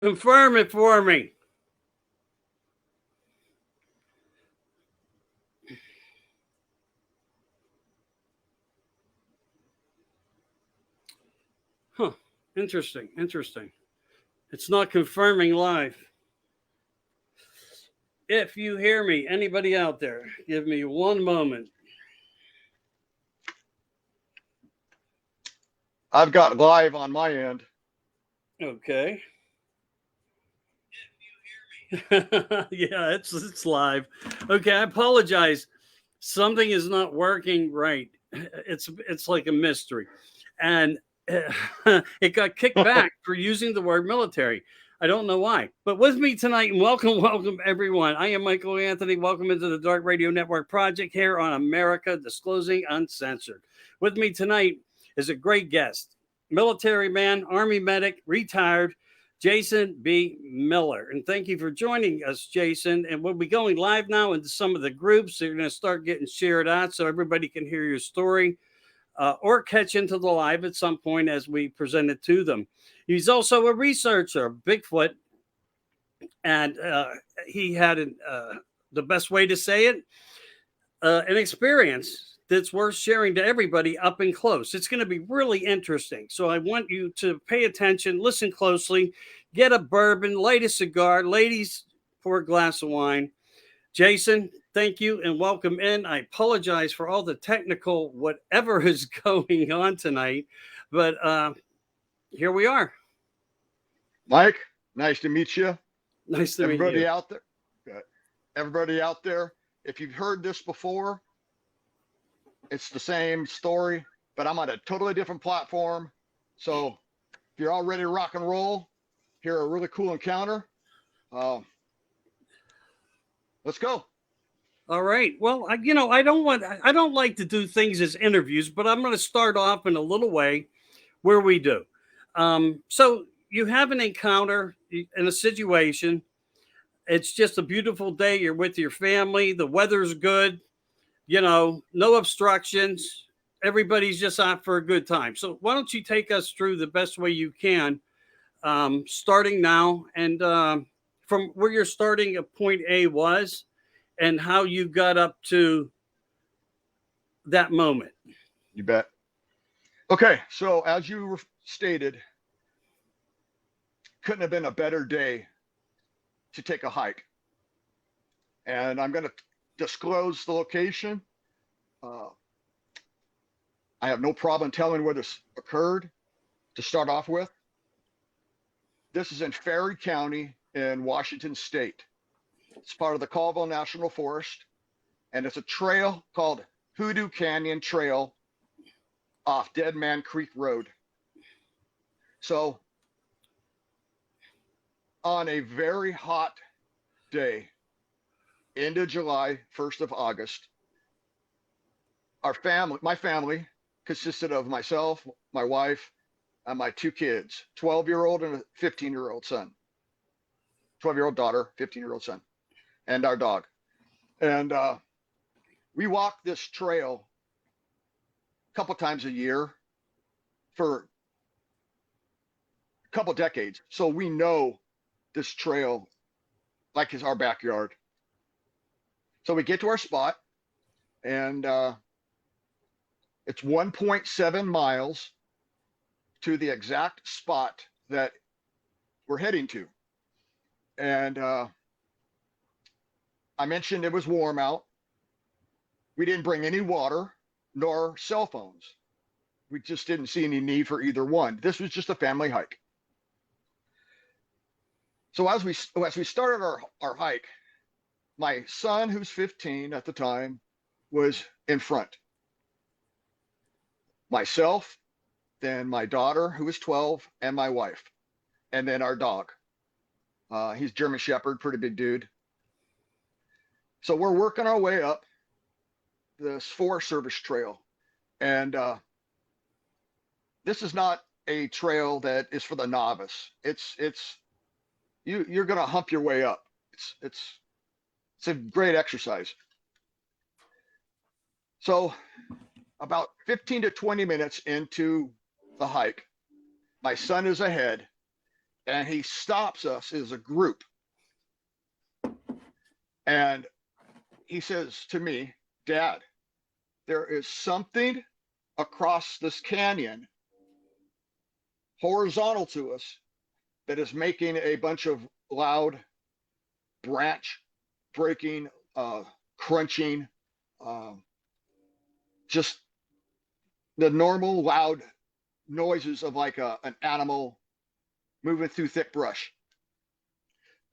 Confirm it for me. Huh. Interesting. Interesting. It's not confirming live. If you hear me, anybody out there, give me one moment. I've got live on my end. Okay. Yeah, it's live. Okay, I apologize. Something is not working right. It's like a mystery, and it got kicked back for using the word military. I don't know why. But with me tonight, and welcome, welcome everyone. I am Michael Anthony. Welcome into the Dark Radio Network project here on America Disclosing Uncensored. With me tonight is a great guest, military man, Army medic, retired, Jason B. Miller. And thank you for joining us, Jason. And we'll be going live now into some of the groups. They're going to start getting shared out so everybody can hear your story or catch into the live at some point as we present it to them. He's also a researcher, Bigfoot, and he had the best way to say it, an experience that's worth sharing to everybody up and close. It's going to be really interesting. So I want you to pay attention, listen closely, get a bourbon, light a cigar. Ladies, pour a glass of wine. Jason, thank you and welcome in. I apologize for all the technical whatever is going on tonight, but here we are. Mike, nice to meet you. Nice to meet Everybody you. out there. Good. Everybody out there, if you've heard this before, it's the same story, but I'm on a totally different platform. So if you're all ready to rock and roll, hear a really cool encounter. Let's go. All right. Well, I don't like to do things as interviews, but I'm going to start off in a little way where we do. So you have an encounter in a situation. It's just a beautiful day. You're with your family. The weather's good. No obstructions. Everybody's just out for a good time. So why don't you take us through the best way you can, starting now and from where you're starting at point A was and how you got up to that moment. You bet. Okay, so as you stated, couldn't have been a better day to take a hike. And I'm going to disclose the location. I have no problem telling where this occurred to start off with. This is in Ferry County in Washington State. It's part of the Colville National Forest, and it's a trail called Hoodoo Canyon Trail off Dead Man Creek Road. So on a very hot day, end of July, 1st of August, my family consisted of myself, my wife, and my two kids, 12-year-old and a 15-year-old son. 12-year-old daughter, 15-year-old son, and our dog. And we walk this trail a couple times a year for a couple decades. So we know this trail like it's our backyard. So we get to our spot, and it's 1.7 miles to the exact spot that we're heading to. And I mentioned it was warm out. We didn't bring any water nor cell phones. We just didn't see any need for either one. This was just a family hike. So as we started our hike, my son, who's 15 at the time, was in front. Myself, then my daughter, who was 12, and my wife, and then our dog. He's German Shepherd, pretty big dude. So we're working our way up this Forest Service trail, and this is not a trail that is for the novice. You're gonna hump your way up. It's a great exercise. So about 15 to 20 minutes into the hike, my son is ahead, and he stops us as a group. And he says to me, Dad, there is something across this canyon horizontal to us that is making a bunch of loud branch breaking, crunching, just the normal loud noises of like an animal moving through thick brush.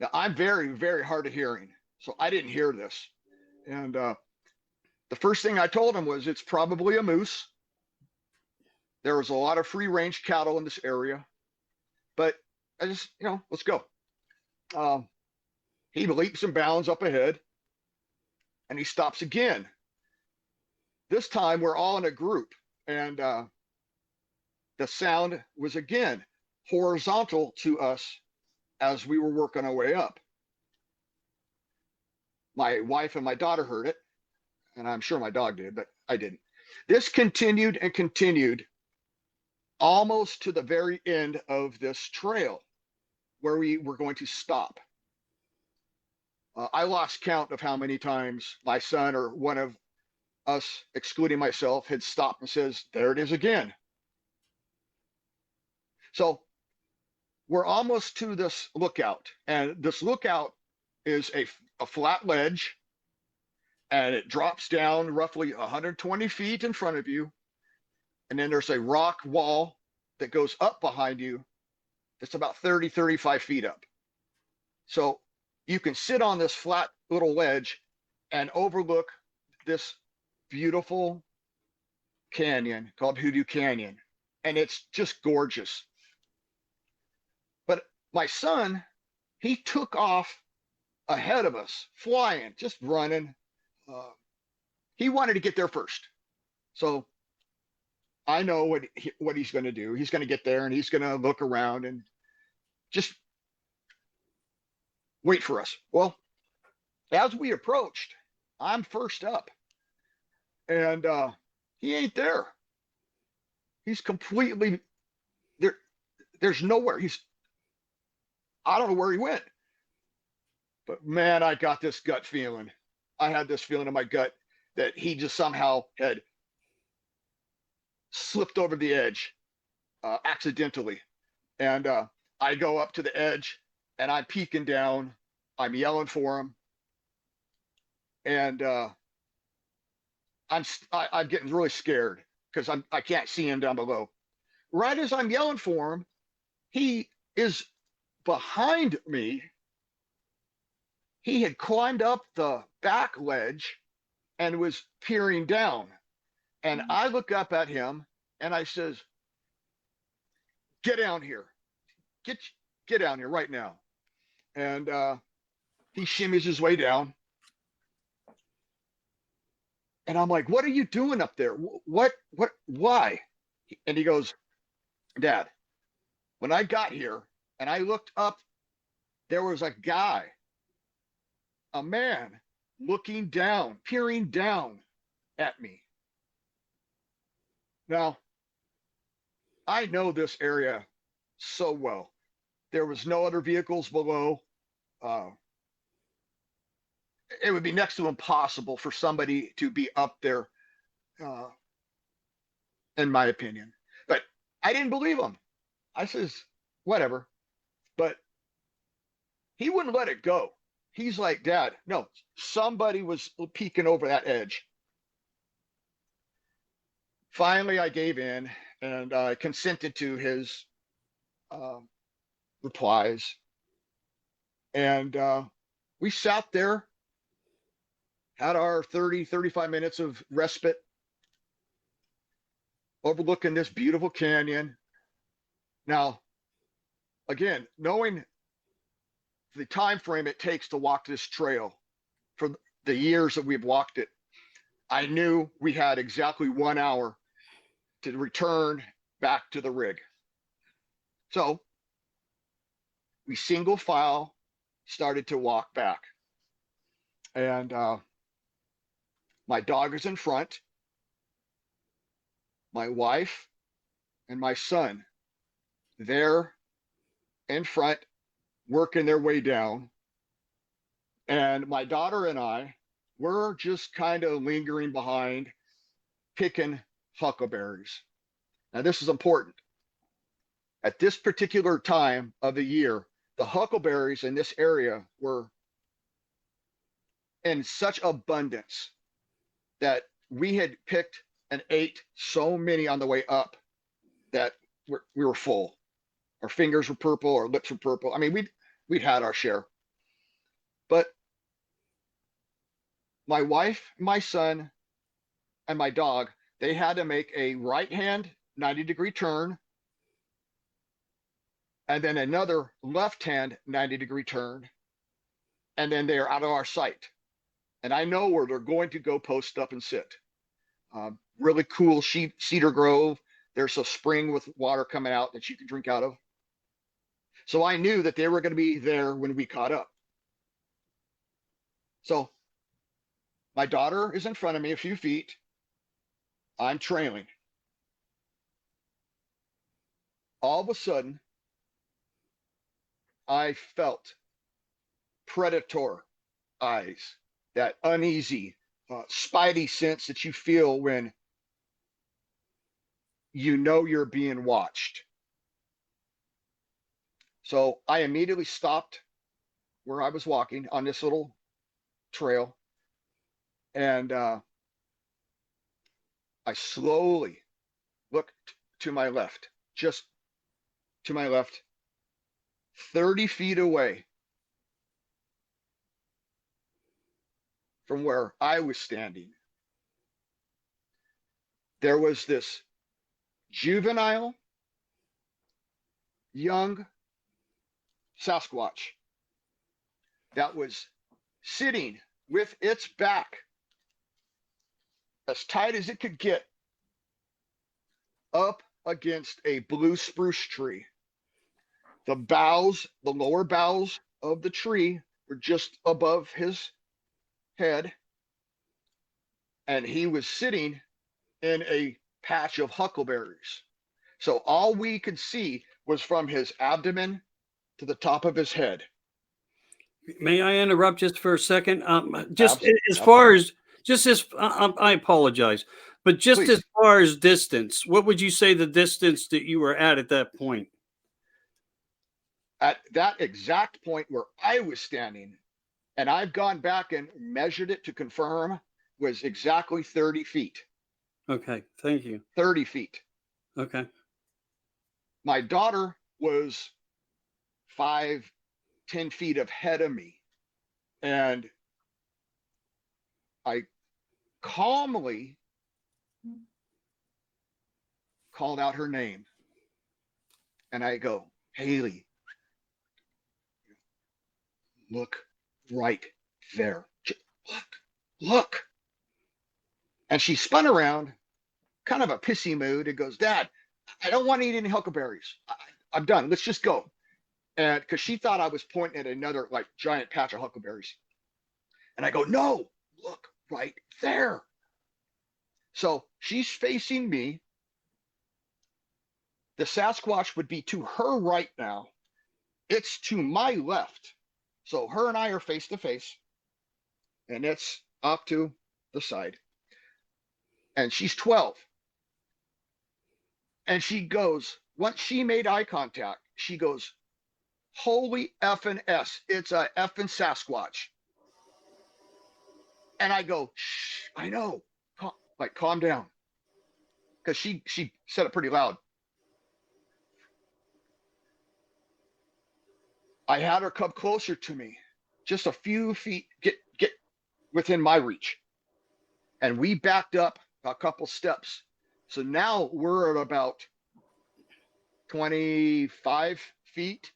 Now, I'm very, very hard of hearing, so I didn't hear this. And the first thing I told him was, it's probably a moose. There was a lot of free range cattle in this area, but I just, let's go. He leaps and bounds up ahead, and he stops again. This time we're all in a group, and the sound was again horizontal to us as we were working our way up. My wife and my daughter heard it, and I'm sure my dog did, but I didn't. This continued and continued almost to the very end of this trail where we were going to stop. I lost count of how many times my son or one of us, excluding myself, had stopped and says, there it is again. So we're almost to this lookout, and this lookout is a flat ledge, and it drops down roughly 120 feet in front of you. And then there's a rock wall that goes up behind you that's about 30, 35 feet up. So you can sit on this flat little ledge and overlook this beautiful canyon called Hoodoo Canyon. And it's just gorgeous. But my son, he took off ahead of us, flying, just running. He wanted to get there first. So I know what he's going to do. He's going to get there and he's going to look around and just wait for us. Well, as we approached, I'm first up, and he ain't there. He's completely there. There's nowhere. I don't know where he went. But man, I got this gut feeling. I had this feeling in my gut that he just somehow had slipped over the edge accidentally. And I go up to the edge and I'm peeking down. I'm yelling for him. And I'm getting really scared because I can't see him down below. Right as I'm yelling for him, he is behind me. He had climbed up the back ledge and was peering down. And I look up at him and I says, get down here. Get down here right now. And he shimmies his way down. And I'm like, what are you doing up there? Why? And he goes, Dad, when I got here and I looked up, there was a guy, a man looking down, peering down at me. Now, I know this area so well. There was no other vehicles below. It would be next to impossible for somebody to be up there, in my opinion. But I didn't believe him. I says, whatever. But he wouldn't let it go. He's like, Dad, no, somebody was peeking over that edge. Finally, I gave in and I consented to his replies. And we sat there, had our 30, 35 minutes of respite, overlooking this beautiful canyon. Now, again, knowing the time frame it takes to walk this trail for the years that we've walked it, I knew we had exactly 1 hour to return back to the rig. So we single file started to walk back. And my dog is in front. My wife and my son, they're in front, working their way down. And my daughter and I were just kind of lingering behind, picking huckleberries. Now, this is important. At this particular time of the year, the huckleberries in this area were in such abundance that we had picked and ate so many on the way up that we were full. Our fingers were purple, our lips were purple. I mean, we'd had our share. But my wife, my son, and my dog, they had to make a right hand 90-degree turn and then another left hand 90-degree turn. And then they're out of our sight. And I know where they're going to go post up and sit. Really cool cedar grove. There's a spring with water coming out that you can drink out of. So I knew that they were going to be there when we caught up. So my daughter is in front of me a few feet. I'm trailing. All of a sudden, I felt predator eyes, that uneasy, spidey sense that you feel when you know you're being watched. So I immediately stopped where I was walking on this little trail, and I slowly looked to my left, just to my left, 30 feet away from where I was standing. There was this juvenile, young Sasquatch that was sitting with its back as tight as it could get up against a blue spruce tree. The boughs, the lower boughs of the tree were just above his head, and he was sitting in a patch of huckleberries. So all we could see was from his abdomen to the top of his head. May I interrupt just for a second? Just Absolutely. as far as just as I apologize, but just Please. as far as distance, what would you say the distance that you were at that point? At that exact point where I was standing, and I've gone back and measured it to confirm, was exactly 30 feet. Okay, thank you. 30 feet. Okay. My daughter was 5, 10 feet ahead of me. And I calmly called out her name. And I go, Haley, look right there. Look. And she spun around, kind of a pissy mood, and goes, Dad, I don't want to eat any huckleberries. I'm done. Let's just go. And because she thought I was pointing at another like giant patch of huckleberries. And I go, no, look right there. So she's facing me. The Sasquatch would be to her right now. It's to my left. So her and I are face to face. And it's off to the side. And she's 12. And she goes, once she made eye contact, she goes, holy effing S, it's a effing Sasquatch. And I go, shh, I know, calm down. Because she said it pretty loud. I had her come closer to me, just a few feet, get within my reach. And we backed up a couple steps. So now we're at about 25 feet,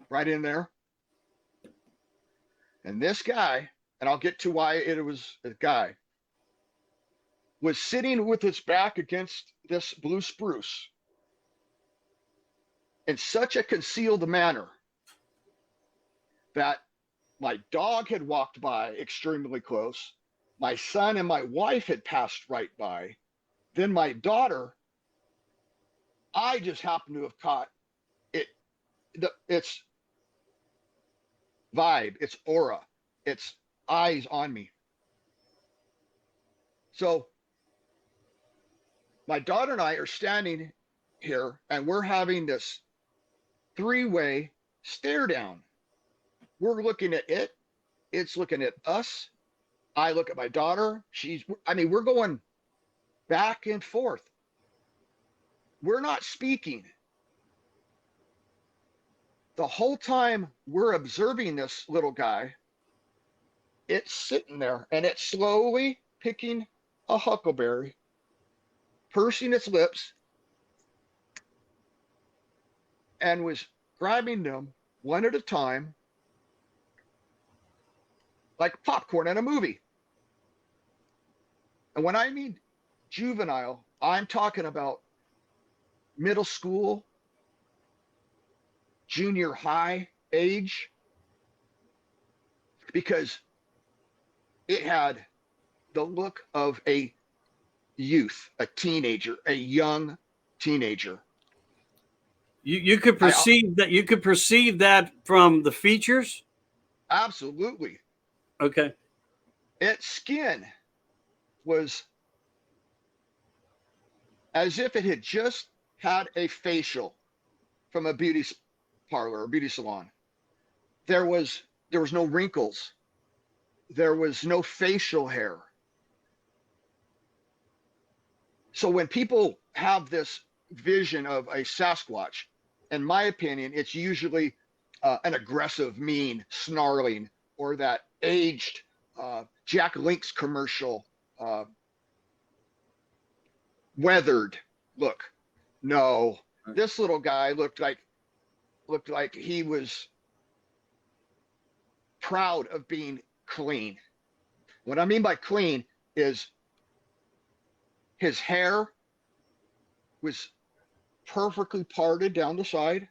right in there. And this guy, and I'll get to why it was a guy, was sitting with his back against this blue spruce in such a concealed manner that my dog had walked by extremely close. My son and my wife had passed right by. Then my daughter, I just happened to have caught its vibe, its aura, its eyes on me. So my daughter and I are standing here and we're having this three-way stare down. We're looking at it, it's looking at us. I look at my daughter. We're going back and forth. We're not speaking. The whole time we're observing this little guy, it's sitting there and it's slowly picking a huckleberry, pursing its lips, and was grabbing them one at a time like popcorn in a movie. And when I mean juvenile, I'm talking about middle school, junior high age, because it had the look of a youth, a teenager, a young teenager. You could perceive that. You could perceive that from the features. Absolutely. Okay. Its skin was as if it had just had a facial from a beauty parlor or beauty salon. There was no wrinkles. There was no facial hair. So when people have this vision of a Sasquatch, in my opinion, it's usually an aggressive, mean, snarling, or that aged Jack Link's commercial, weathered look. No, this little guy looked like he was proud of being clean. What I mean by clean is his hair was perfectly parted down the side.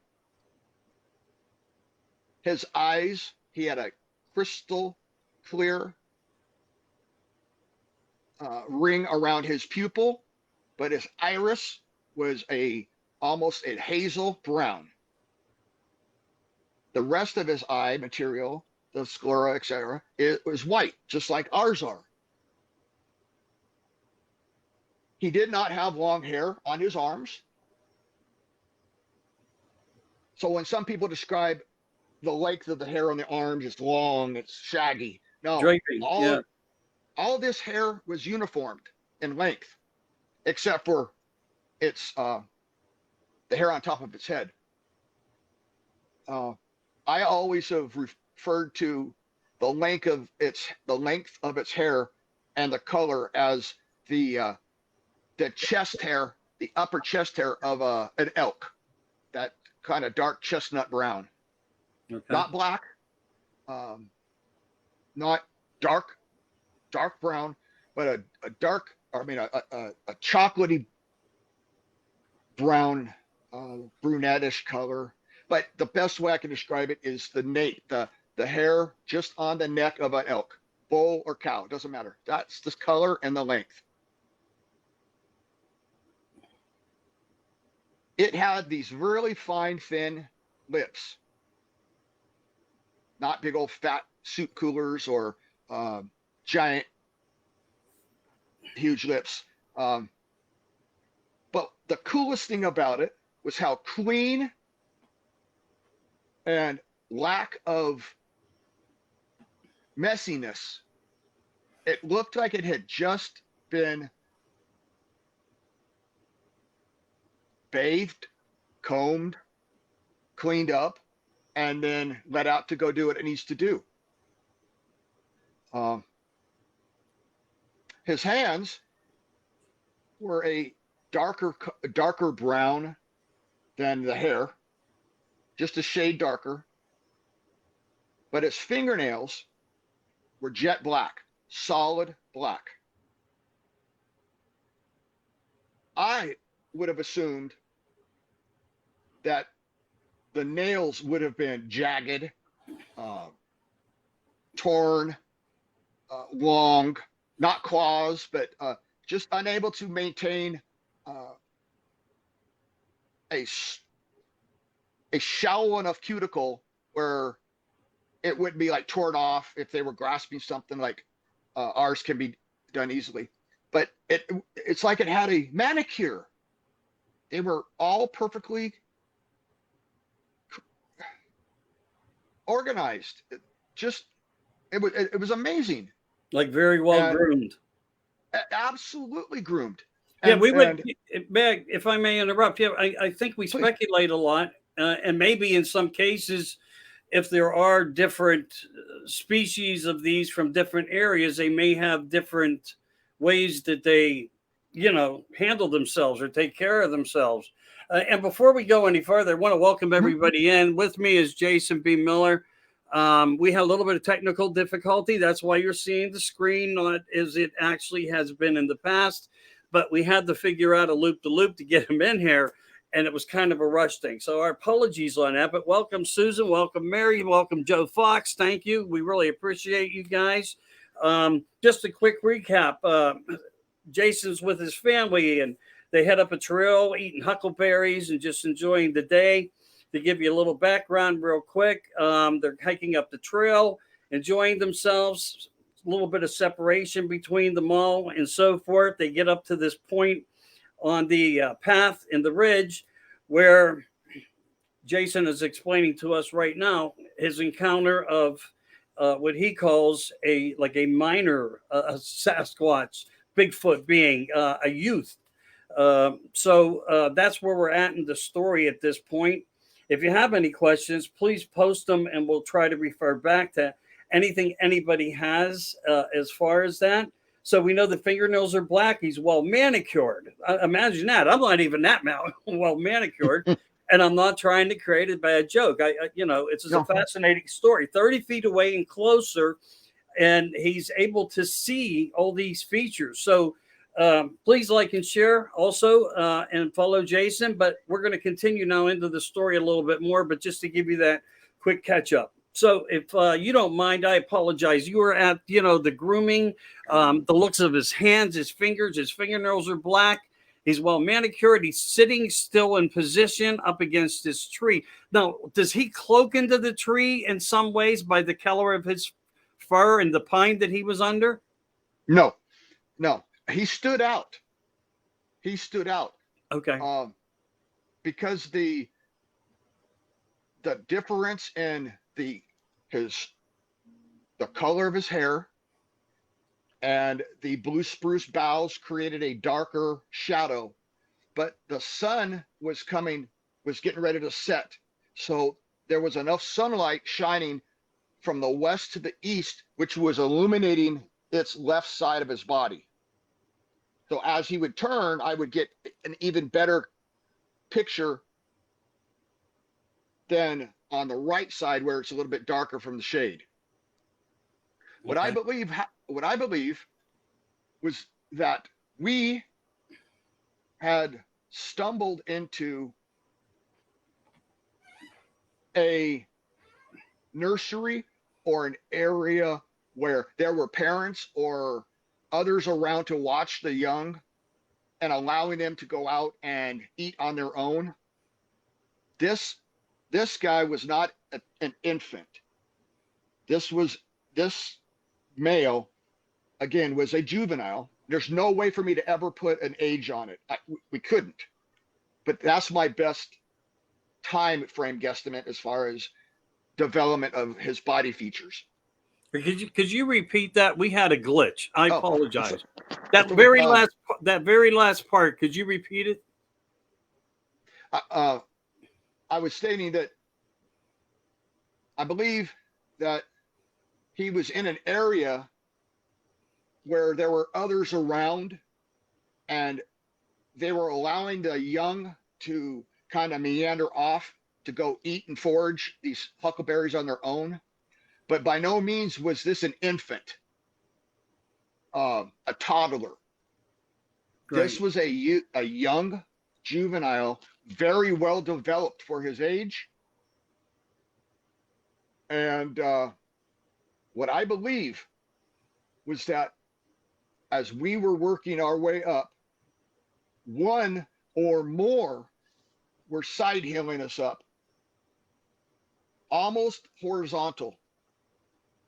His eyes, he had a crystal clear ring around his pupil, but his iris was almost a hazel brown. The rest of his eye material, the sclera, etc., it was white, just like ours are. He did not have long hair on his arms. So when some people describe the length of the hair on the arms, it's long, it's shaggy. No, Draping. all this hair was uniformed in length, except for its the hair on top of its head. I always have referred to the length of its hair and the color as the chest hair, the upper chest hair of an elk, that kind of dark chestnut brown. Okay. Not black, not dark brown, but a dark, a chocolatey brown, brunettish color. But the best way I can describe it is the hair just on the neck of an elk, bull or cow, doesn't matter. That's the color and the length. It had these really fine, thin lips, not big old fat soup coolers or giant, huge lips. But the coolest thing about it was how clean and lack of messiness. It looked like it had just been bathed, combed, cleaned up, and then let out to go do what it needs to do. His hands were a darker brown than the hair, just a shade darker. But his fingernails were jet black, solid black. I would have assumed that the nails would have been jagged, torn, long, not claws, but just unable to maintain a a shallow enough cuticle where it wouldn't be like torn off if they were grasping something like ours can be done easily. But it's like it had a manicure. They were all perfectly organized. It was amazing. Like very well And groomed. absolutely groomed. Yeah, And we would. Meg, if I may interrupt, yeah, I think we please, speculate a lot, and maybe in some cases, if there are different species of these from different areas, they may have different ways that they, handle themselves or take care of themselves. And before we go any further, I want to welcome everybody in. With me is Jason B. Miller. We had a little bit of technical difficulty. That's why you're seeing the screen not as it actually has been in the past. But we had to figure out a loop to loop to get him in here. And it was kind of a rush thing. So our apologies on that. But welcome, Susan. Welcome, Mary. Welcome, Joe Fox. Thank you. We really appreciate you guys. Just a quick recap. Jason's with his family and they head up a trail eating huckleberries and just enjoying the day. To give you a little background real quick, they're hiking up the trail, enjoying themselves, a little bit of separation between them all and so forth. They get up to this point on the path in the ridge where Jason is explaining to us right now his encounter of what he calls a minor Sasquatch, Bigfoot being a youth. So that's where we're at in the story at this point. If you have any questions, please post them and we'll try to refer back to anything anybody has as far as that. So we know the fingernails are black. He's well manicured. Imagine that. I'm not even that well manicured. And I'm not trying to create a bad joke. It's just a fascinating story. 30 feet away and closer, and he's able to see all these features. So please like and share also and follow Jason. But we're going to continue now into the story a little bit more. But just to give you that quick catch up. So if you don't mind, I apologize. You were at, the grooming, the looks of his hands, his fingers, his fingernails are black. He's well manicured. He's sitting still in position up against this tree. Now, does he cloak into the tree in some ways by the color of his fur and the pine that he was under? No. He stood out. Okay. Because the difference in the color of his hair and the blue spruce boughs created a darker shadow, but the sun was getting ready to set. So there was enough sunlight shining from the west to the east, which was illuminating its left side of his body. So as he would turn, I would get an even better picture than on the right side where it's a little bit darker from the shade. What I believe was that we had stumbled into a nursery or an area where there were parents or others around to watch the young and allowing them to go out and eat on their own. This guy was not an infant. This male, again, was a juvenile. There's no way for me to ever put an age on it. We couldn't. But that's my best time frame guesstimate as far as development of his body features. Could you repeat that? We had a glitch. I apologize. That okay. very last part. Could you repeat it? I was stating that I believe that he was in an area where there were others around and they were allowing the young to kind of meander off to go eat and forage these huckleberries on their own. But by no means was this an infant, a toddler. Great. This was a young juvenile, very well developed for his age. And what I believe was that as we were working our way up, one or more were side hilling us up almost horizontal.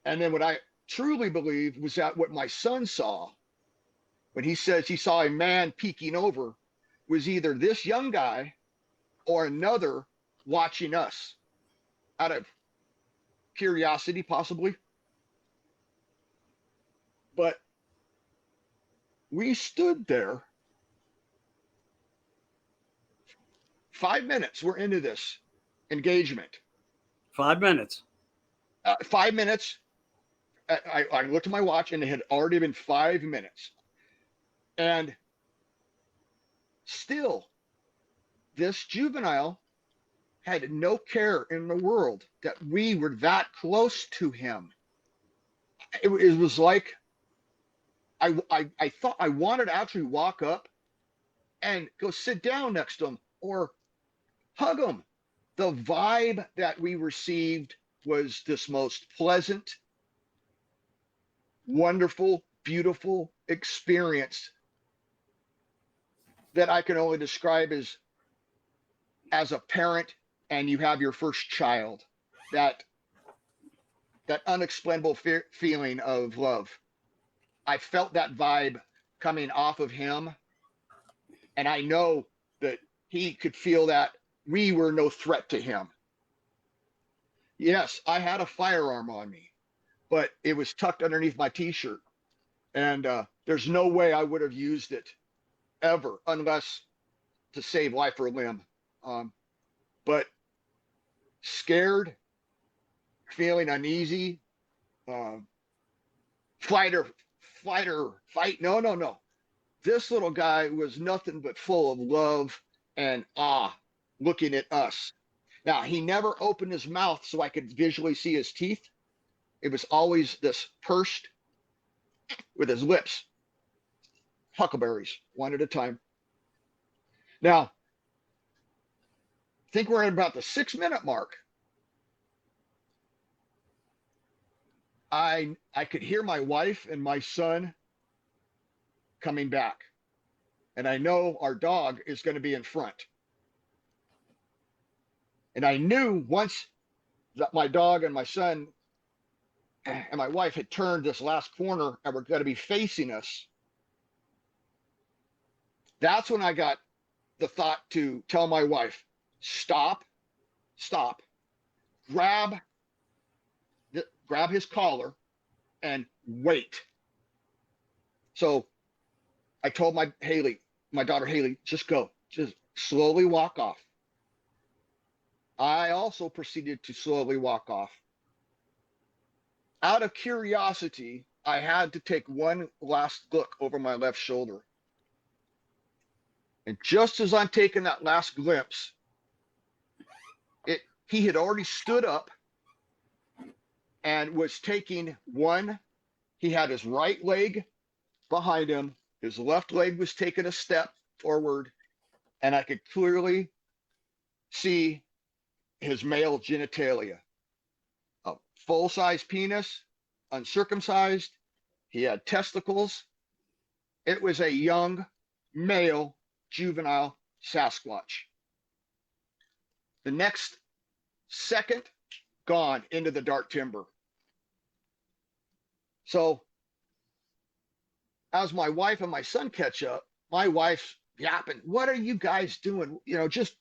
And then what I truly believe was that what my son saw when he says he saw a man peeking over was either this young guy or another watching us out of curiosity, possibly. But we stood there 5 minutes. We're into this engagement. 5 minutes. 5 minutes. I looked at my watch and it had already been 5 minutes. And still, this juvenile had no care in the world that we were that close to him. It was like I thought I wanted to actually walk up and go sit down next to him or hug him. The vibe that we received was this most pleasant, wonderful, beautiful experience that I can only describe as a parent and you have your first child, that unexplainable feeling of love. I felt that vibe coming off of him, and I know that he could feel that we were no threat to him. Yes, I had a firearm on me, but it was tucked underneath my t-shirt, and there's no way I would have used it ever unless to save life or limb. But scared, feeling uneasy, fight. No. This little guy was nothing but full of love and awe looking at us. Now, he never opened his mouth so I could visually see his teeth. It was always this pursed with his lips, huckleberries, one at a time. Now, I think we're at about the 6 minute mark. I could hear my wife and my son coming back. And I know our dog is going to be in front. And I knew once that my dog and my son and my wife had turned this last corner and were going to be facing us, that's when I got the thought to tell my wife, stop, grab his collar and wait. So I told my daughter Haley, just go, just slowly walk off. I also proceeded to slowly walk off. Out of curiosity, I had to take one last look over my left shoulder. And just as I'm taking that last glimpse, he had already stood up and was taking one. He had his right leg behind him. His left leg was taking a step forward, and I could clearly see his male genitalia. A full-size penis, uncircumcised. He had testicles. It was a young male juvenile Sasquatch. The next second, gone into the dark timber. So as my wife and my son catch up, my wife's yapping, what are you guys doing? You know, just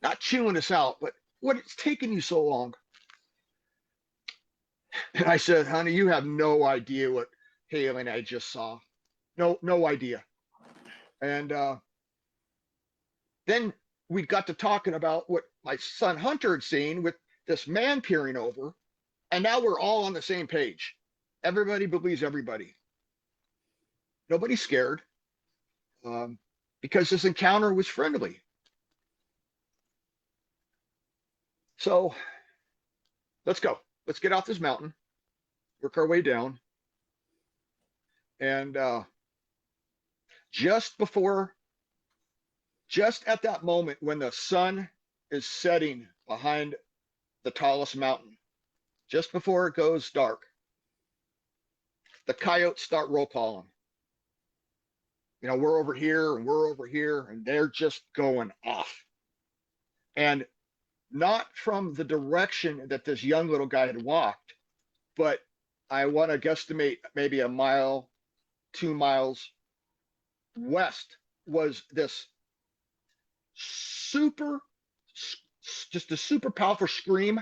not chewing us out, but what's taking you so long? And I said, honey, you have no idea what Haley and I just saw. No idea. And then we got to talking about what my son Hunter had seen with this man peering over. And now we're all on the same page. Everybody believes everybody. Nobody's scared because this encounter was friendly. So let's go. Let's get off this mountain, work our way down. And just at that moment when the sun is setting behind the tallest mountain, just before it goes dark, the coyotes start roll calling. You know, we're over here and we're over here, and they're just going off. And not from the direction that this young little guy had walked, but I want to guesstimate maybe a mile, 2 miles west was this super, just a super powerful scream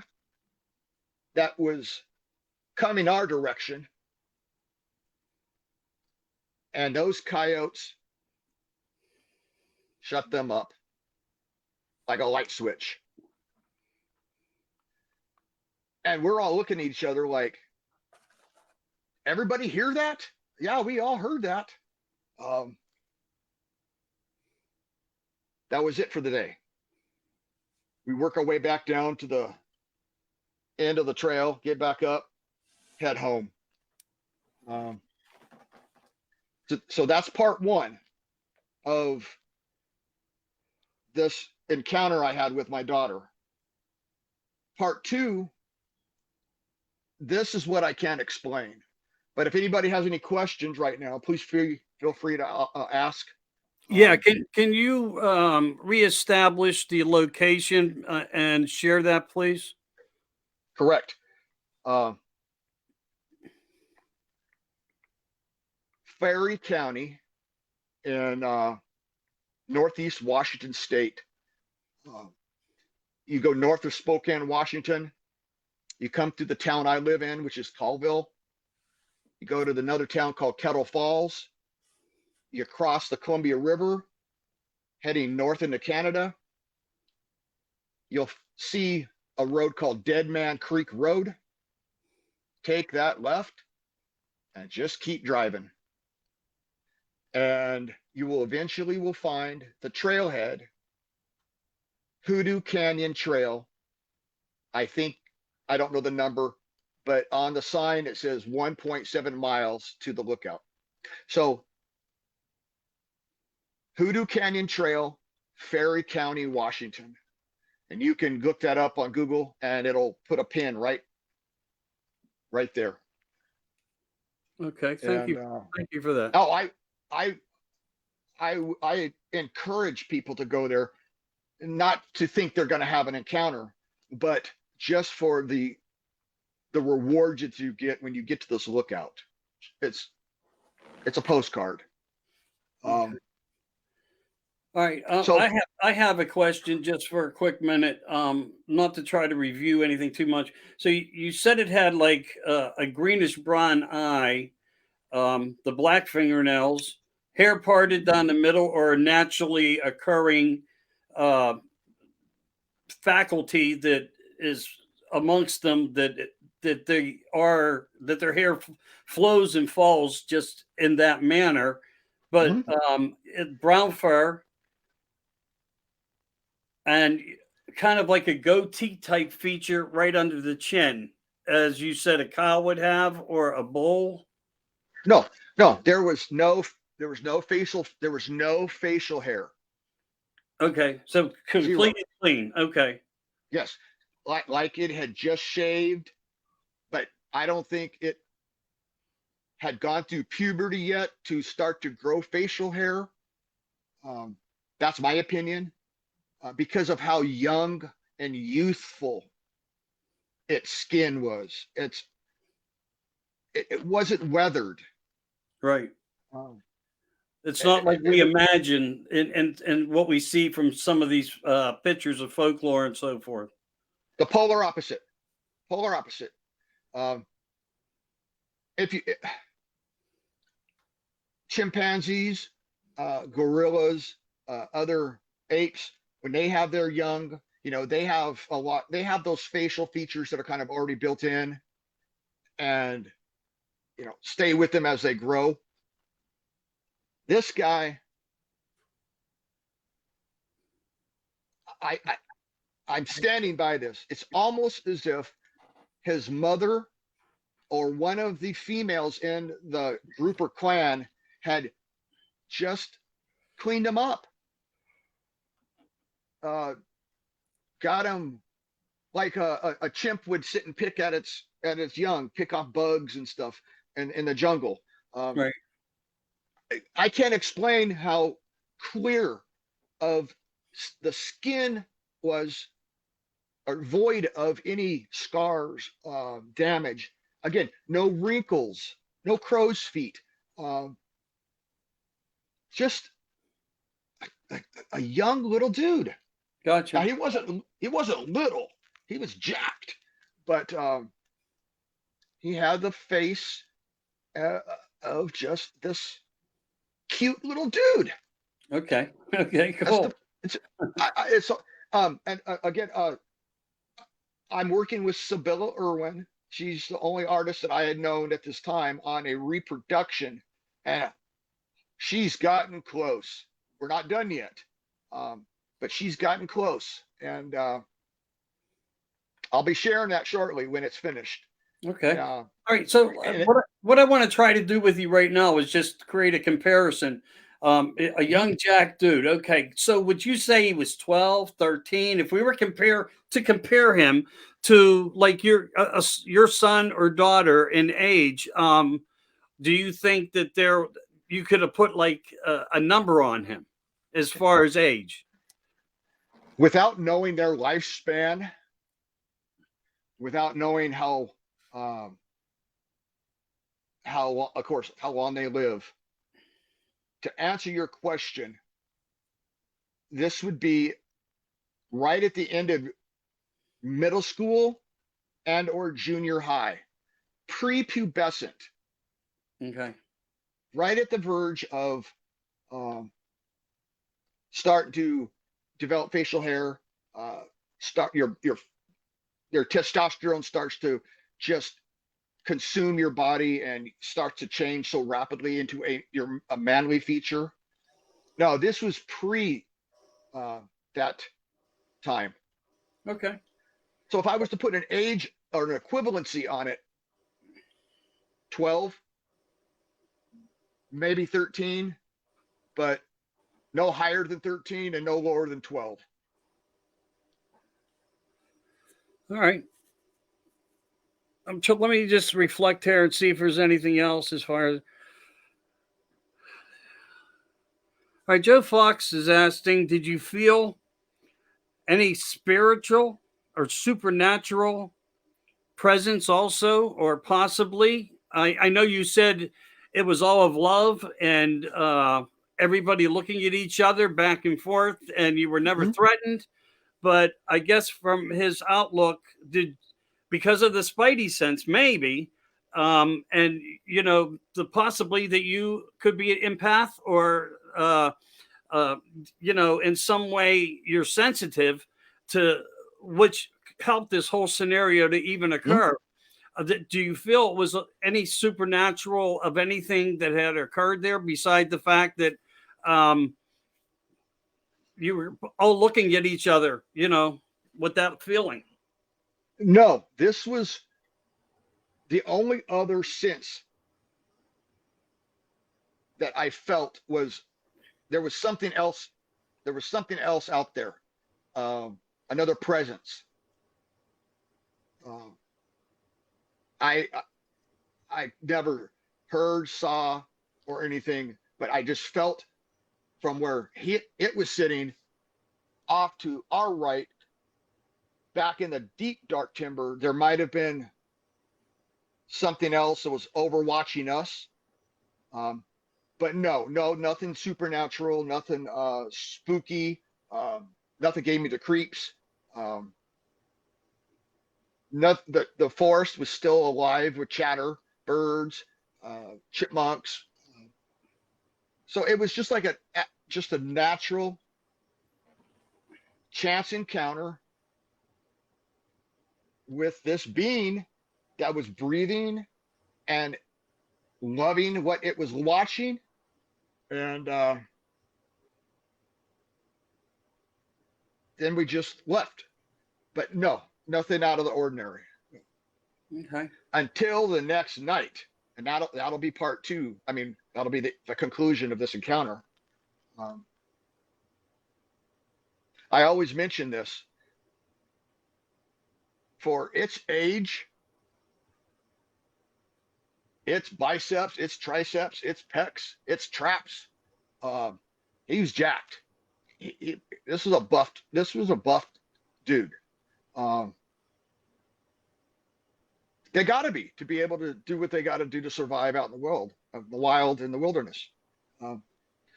that was coming our direction. And those coyotes shut them up like a light switch. And we're all looking at each other like, everybody hear that? Yeah, we all heard that. That was it for the day. We work our way back down to the end of the trail, get back up, head home. So that's part one of this encounter I had with my daughter. Part two, this is what I can't explain. But if anybody has any questions right now, please feel free to ask. Yeah, can you reestablish the location and share that, please? Correct. Ferry County in northeast Washington State. You go north of Spokane, Washington. You come through the town I live in, which is Colville. You go to another town called Kettle Falls. You cross the Columbia River, heading north into Canada. You'll see a road called Dead Man Creek Road. Take that left and just keep driving. And you will eventually find the trailhead, Hoodoo Canyon Trail. I don't know the number, but on the sign it says 1.7 miles to the lookout. So Hoodoo Canyon Trail, Ferry County, Washington. And you can look that up on Google and it'll put a pin right there. Okay, thank you. Thank you for that. Oh, I encourage people to go there, not to think they're going to have an encounter, but just for the rewards that you get when you get to this lookout. It's a postcard. Okay. All right. So I have a question just for a quick minute, not to try to review anything too much. So you said it had like a greenish brown eye, the black fingernails, hair parted down the middle, or a naturally occurring uh, faculty that is amongst them that their hair flows and falls just in that manner, but brown fur and kind of like a goatee type feature right under the chin, as you said a cow would have, or a bull. no, there was no facial hair. Okay, so completely clean. Okay. Yes, like it had just shaved, but I don't think it had gone through puberty yet to start to grow facial hair. That's my opinion, because of how young and youthful its skin was. It wasn't weathered. Right. It's not like we imagine and what we see from some of these pictures of folklore and so forth. The polar opposite. Polar opposite. If you chimpanzees, gorillas, other apes, when they have their young, they have those facial features that are kind of already built in and, stay with them as they grow. This guy, I'm standing by this. It's almost as if his mother or one of the females in the group or clan had just cleaned him up. Got him like a chimp would sit and pick at its young, pick off bugs and stuff in the jungle. Right. I can't explain how clear of the skin was or void of any scars, damage. Again, no wrinkles, no crow's feet, um, just a young little dude. Now Gotcha. he wasn't little, he was jacked, but he had the face uh, of just this cute little dude. Okay. Okay. That's the Cool. it's it's and again, I'm working with Sibylla Irwin. She's the only artist that I had known at this time on a reproduction, and she's gotten close. We're not done yet, but she's gotten close, and I'll be sharing that shortly when it's finished. Okay. Uh, All right. So and it, what I want to try to do with you right now is just create a comparison. A Mhm. young Jack dude. Okay. So would you say he was 12, 13? If we were compare him to like your son or daughter in age, do you think that you could have put like a number on him as far as age? Without knowing their lifespan, without knowing um, of course, how long they live, to answer your question, this would be right at the end of middle school and or junior high, prepubescent, Okay. right at the verge of um, starting to develop facial hair. Start your testosterone starts to just consume your body and starts to change so rapidly into a manly feature. No, this was pre that time. Okay. So if I was to put an age or an equivalency on it, 12, maybe 13, but no higher than 13 and no lower than 12. All right. So let me just reflect here and see if there's anything else as far as. All right, Joe Fox is asking, did you feel any spiritual or supernatural presence also, or possibly? I know you said it was all of love and everybody looking at each other back and forth, and you were never Mhm. threatened. But I guess from his outlook, did because of the spidey sense, maybe, and the possibly that you could be an empath or uh, in some way you're sensitive to which helped this whole scenario to even Mhm. occur. Do you feel it was any supernatural of anything that had occurred there beside the fact that um, you were all looking at each other, with that feeling? No, this was the only other sense that I felt was there was something else. There was something else out there, another presence. Um, I I never heard, saw, or anything, but I just felt from where it was sitting off to our right, back in the deep dark timber. There might have been something else that was overwatching us. Um, but no, nothing supernatural, nothing spooky, nothing gave me the creeps. Um, not, the forest was still alive with chatter, birds, chipmunks. So it was just like just a natural chance encounter with this being that was breathing and loving what it was watching, and then we just left. But no, nothing out of the ordinary Okay. until the next night, and that'll be part two. I mean, that'll be the conclusion of this encounter. Um, I always mention this for its age, its biceps, its triceps, its pecs, its traps. Um, he was jacked. This was a buffed. This was a buffed dude. Um, they got to be able to do what they got to do to survive out in the world, the wild, in the wilderness. Um,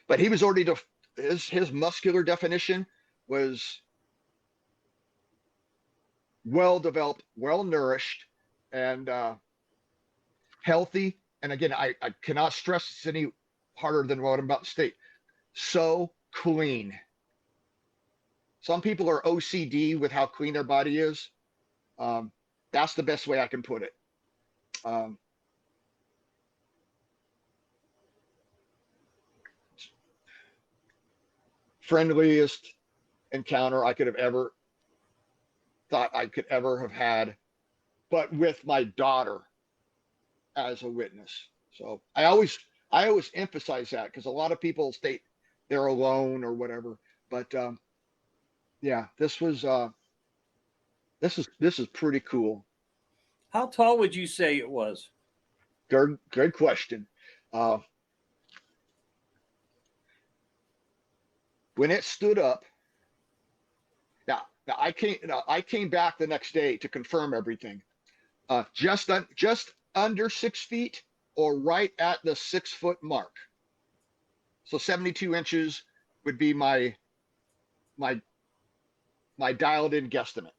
but he was already his muscular definition was well developed, well nourished, and healthy. And again, I cannot stress this any harder than what I'm about to state. So clean. Some people are OCD with how clean their body is. That's the best way I can put it. Um, Friendliest encounter I could have ever thought I could ever have had, but with my daughter as a witness. So I always emphasize that because a lot of people state they're alone or whatever. But yeah, this is pretty cool. How tall would you say it was? Good question. Uh, when it stood up, now I came back the next day to confirm everything. Just under 6 feet or right at the 6 foot mark. So 72 inches would be my my dialed in guesstimate.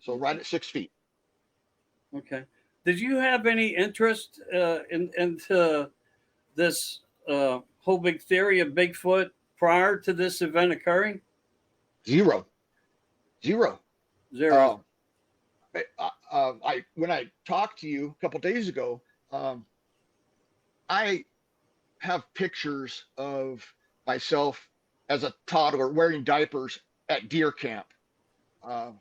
So right at 6 feet. Okay. Did you have any interest into this whole big theory of Bigfoot prior to this event occurring? Zero. Zero. Zero. I when I talked to you a couple days ago, I have pictures of myself as a toddler wearing diapers at deer camp,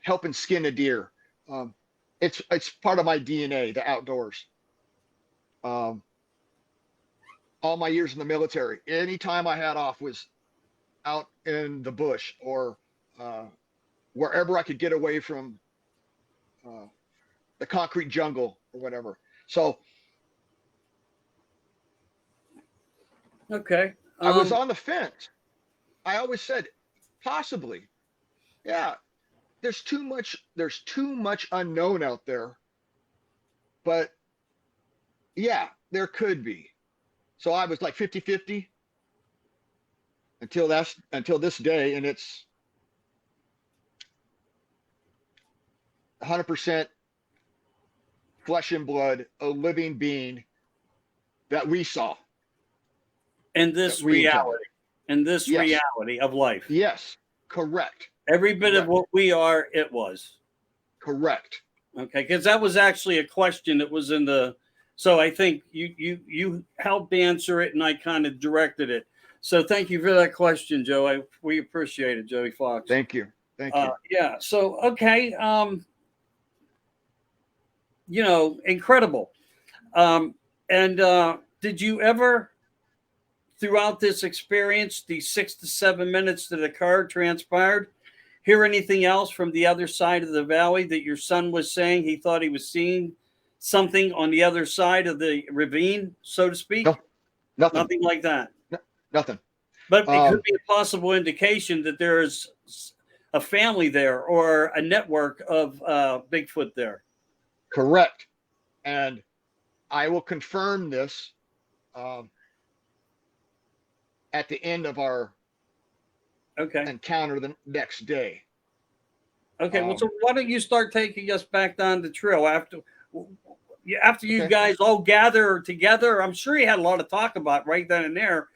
helping skin a deer. Um, it's part of my DNA, the outdoors. Um, all my years in the military, anytime I had off was out in the bush or uh, wherever I could get away from uh, the concrete jungle or whatever. So Okay. I was on the fence. I always said, possibly, yeah. There's too much unknown out there, but yeah, there could be. So I was like 50-50 until this day, and it's 100% flesh and blood, a living being that we saw, in that this we encountered. reality, in this Yes, reality of life. yes, correct, Every bit of correct, what we are, it was. correct. Okay, because that was actually a question that was in the. So I think you helped answer it, and I kind of directed it. So thank you for that question, Joe. We appreciate it, Joey Fox. Thank you, thank you. Yeah. So okay. Incredible. And did you ever, throughout this experience, the 6 to 7 minutes that occurred, transpired, hear anything else from the other side of the valley that your son was saying he thought he was seeing something on the other side of the ravine, so to speak? No, nothing, Nothing like that. nothing. But it could be a possible indication that there is a family there or a network of Bigfoot there. Correct. And I will confirm this um, at the end of our Okay. encounter the next day. Okay. Well, so why don't you start taking us back down the trail after you Okay. guys all gather together? I'm sure you had a lot to talk about right then and there.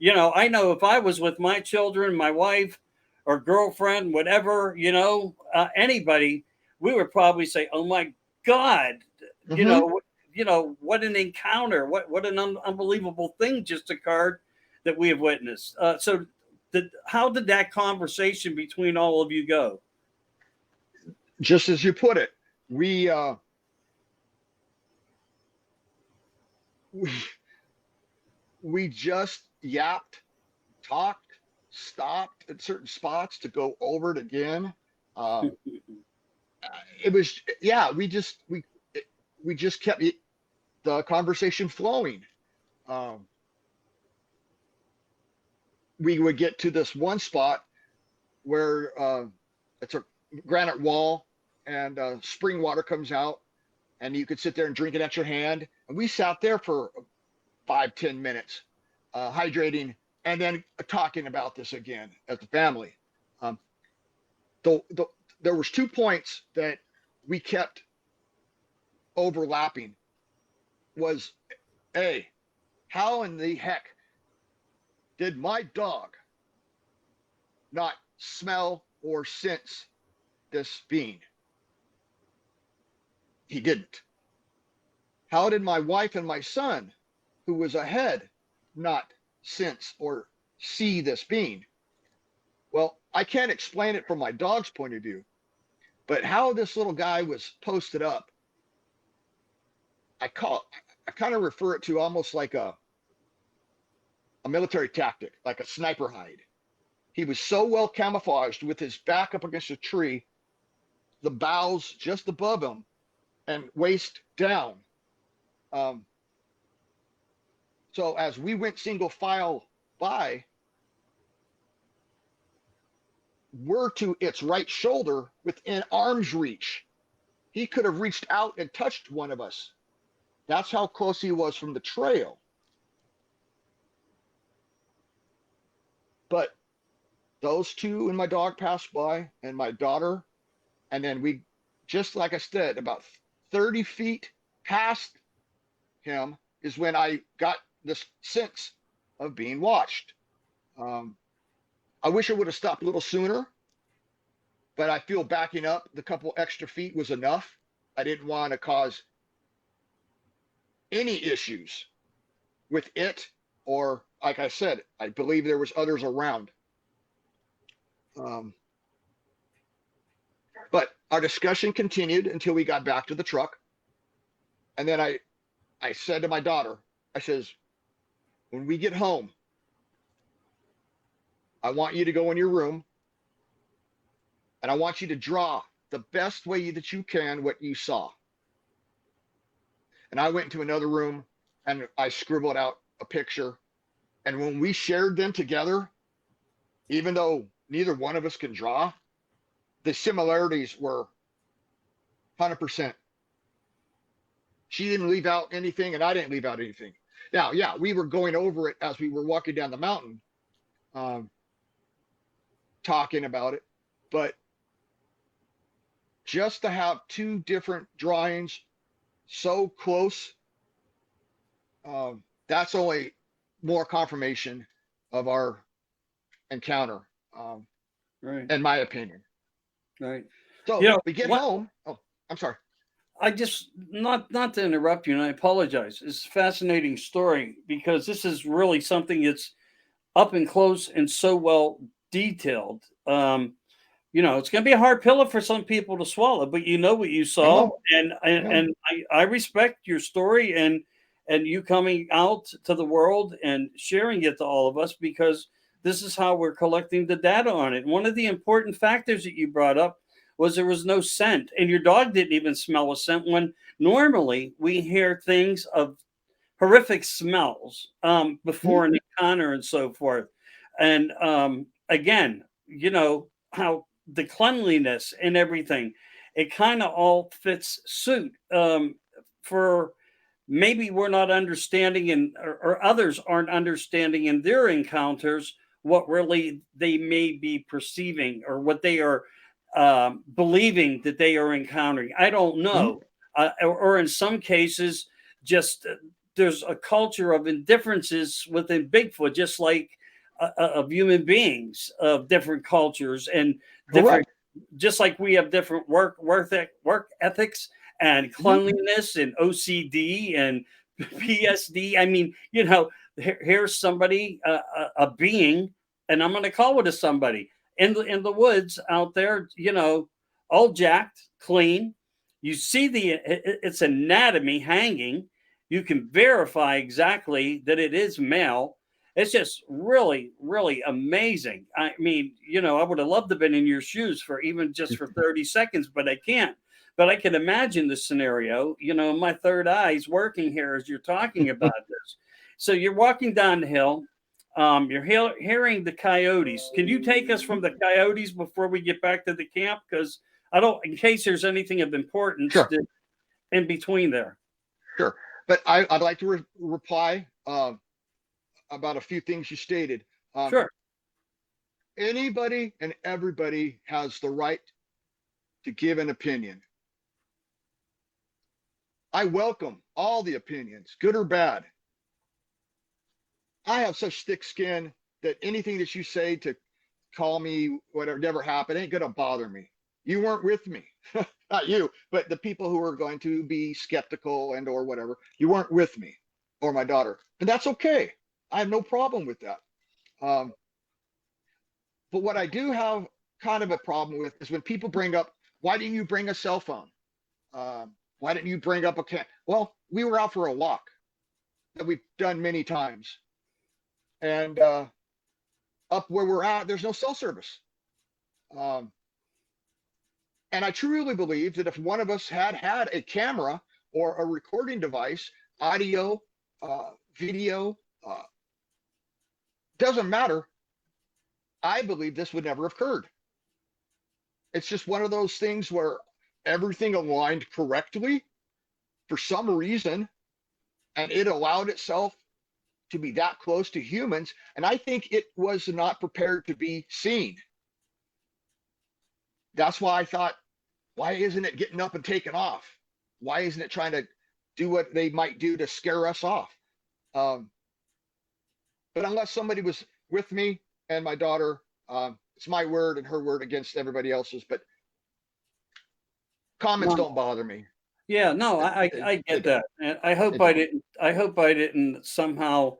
I know if I was with my children, my wife or girlfriend, whatever, anybody, we would probably say, "Oh my God, what an encounter! What an unbelievable thing just occurred that we have witnessed." So, how did that conversation between all of you go? Just as you put it, we we just yapped, talked, stopped at certain spots to go over it again. It was we just kept the conversation flowing. We would get to this one spot where it's a granite wall, and spring water comes out, and you could sit there and drink it at your hand. And we sat there for 5-10 minutes, hydrating, and then talking about this again as a family. Um, there was 2 points that we kept overlapping. Was A, how in the heck did my dog not smell or sense this being? He didn't. How did my wife and my son, who was ahead, not sense or see this being? Well, I can't explain it from my dog's point of view, but how this little guy was posted up, I kind of refer it to almost like a military tactic, like a sniper hide. He was so well camouflaged with his back up against a tree, the boughs just above him, and waist down. So as we went single file by, we're to its right shoulder within arm's reach. He could have reached out and touched one of us. That's how close he was from the trail. But those two and my dog passed by, and my daughter, and then we, just like I said, about 30 feet past him is when I got this sense of being watched. I wish I would have stopped a little sooner, but I feel backing up the couple extra feet was enough. I didn't want to cause any issues with it, or like I said, I believe there was others around. But our discussion continued until we got back to the truck. And then I said to my daughter, I says, when we get home, I want you to go in your room and I want you to draw the best way that you can what you saw. And I went into another room and I scribbled out a picture. And when we shared them together, even though neither one of us can draw, the similarities were 100%. She didn't leave out anything and I didn't leave out anything. Now, yeah, we were going over it as we were walking down the mountain, talking about it, but just to have two different drawings so close, that's only more confirmation of our encounter, Right. in my opinion. Right. So You know, we get home. Oh, I'm sorry. I just not to interrupt you, and I apologize. It's a fascinating story because this is really something that's up and close and so well detailed. It's going to be a hard pill for some people to swallow, but you know what you I saw, know. and Yeah. and I respect your story and you coming out to the world and sharing it to all of us because this is how we're collecting the data on it. One of the important factors that you brought up was there was no scent, and your dog didn't even smell a scent when normally we hear things of horrific smells before an encounter and so forth. And again, how the cleanliness and everything, it kind of all fits suit for maybe we're not understanding or others aren't understanding in their encounters what really they may be perceiving or what they are believing that they are encountering. I don't know. Or in some cases, just there's a culture of indifferences within Bigfoot, just like of human beings of different cultures and different, just like we have different work ethics and cleanliness and OCD and PSD. I mean, here's somebody, a being, and I'm going to call it a somebody in the woods out there, all jacked, clean. You see its anatomy hanging. You can verify exactly that it is male. It's just really, really amazing. I mean, I would have loved to have been in your shoes for even just for 30 seconds, but I can't. But I can imagine the scenario, my third eye is working here as you're talking about this. So you're walking down the hill. You're hearing the coyotes. Can you take us from the coyotes before we get back to the camp? Because I don't, in case there's anything of importance Sure, in between there. sure. But I'd like to reply about a few things you stated. Um, Sure. Anybody and everybody has the right to give an opinion. I welcome all the opinions, good or bad. I have such thick skin that anything that you say to call me whatever never happened ain't gonna bother me. You weren't with me. Not you, but the people who are going to be skeptical and or whatever. You weren't with me or my daughter. And that's okay. I have no problem with that. Um, but what I do have kind of a problem with is when people bring up, why didn't you bring a cell phone? Why didn't you bring up a can? Well, we were out for a walk that we've done many times. And up where we're at, there's no cell service. Um, and I truly believe that if one of us had a camera or a recording device, audio, video, doesn't matter. I believe this would never have occurred. It's just one of those things where everything aligned correctly for some reason, and it allowed itself to be that close to humans. And I think it was not prepared to be seen. That's why I thought, why isn't it getting up and taking off? Why isn't it trying to do what they might do to scare us off? But unless somebody was with me and my daughter, it's my word and her word against everybody else's. But comments No. don't bother me. Yeah, no, I get that, and I hope I didn't. I hope I didn't somehow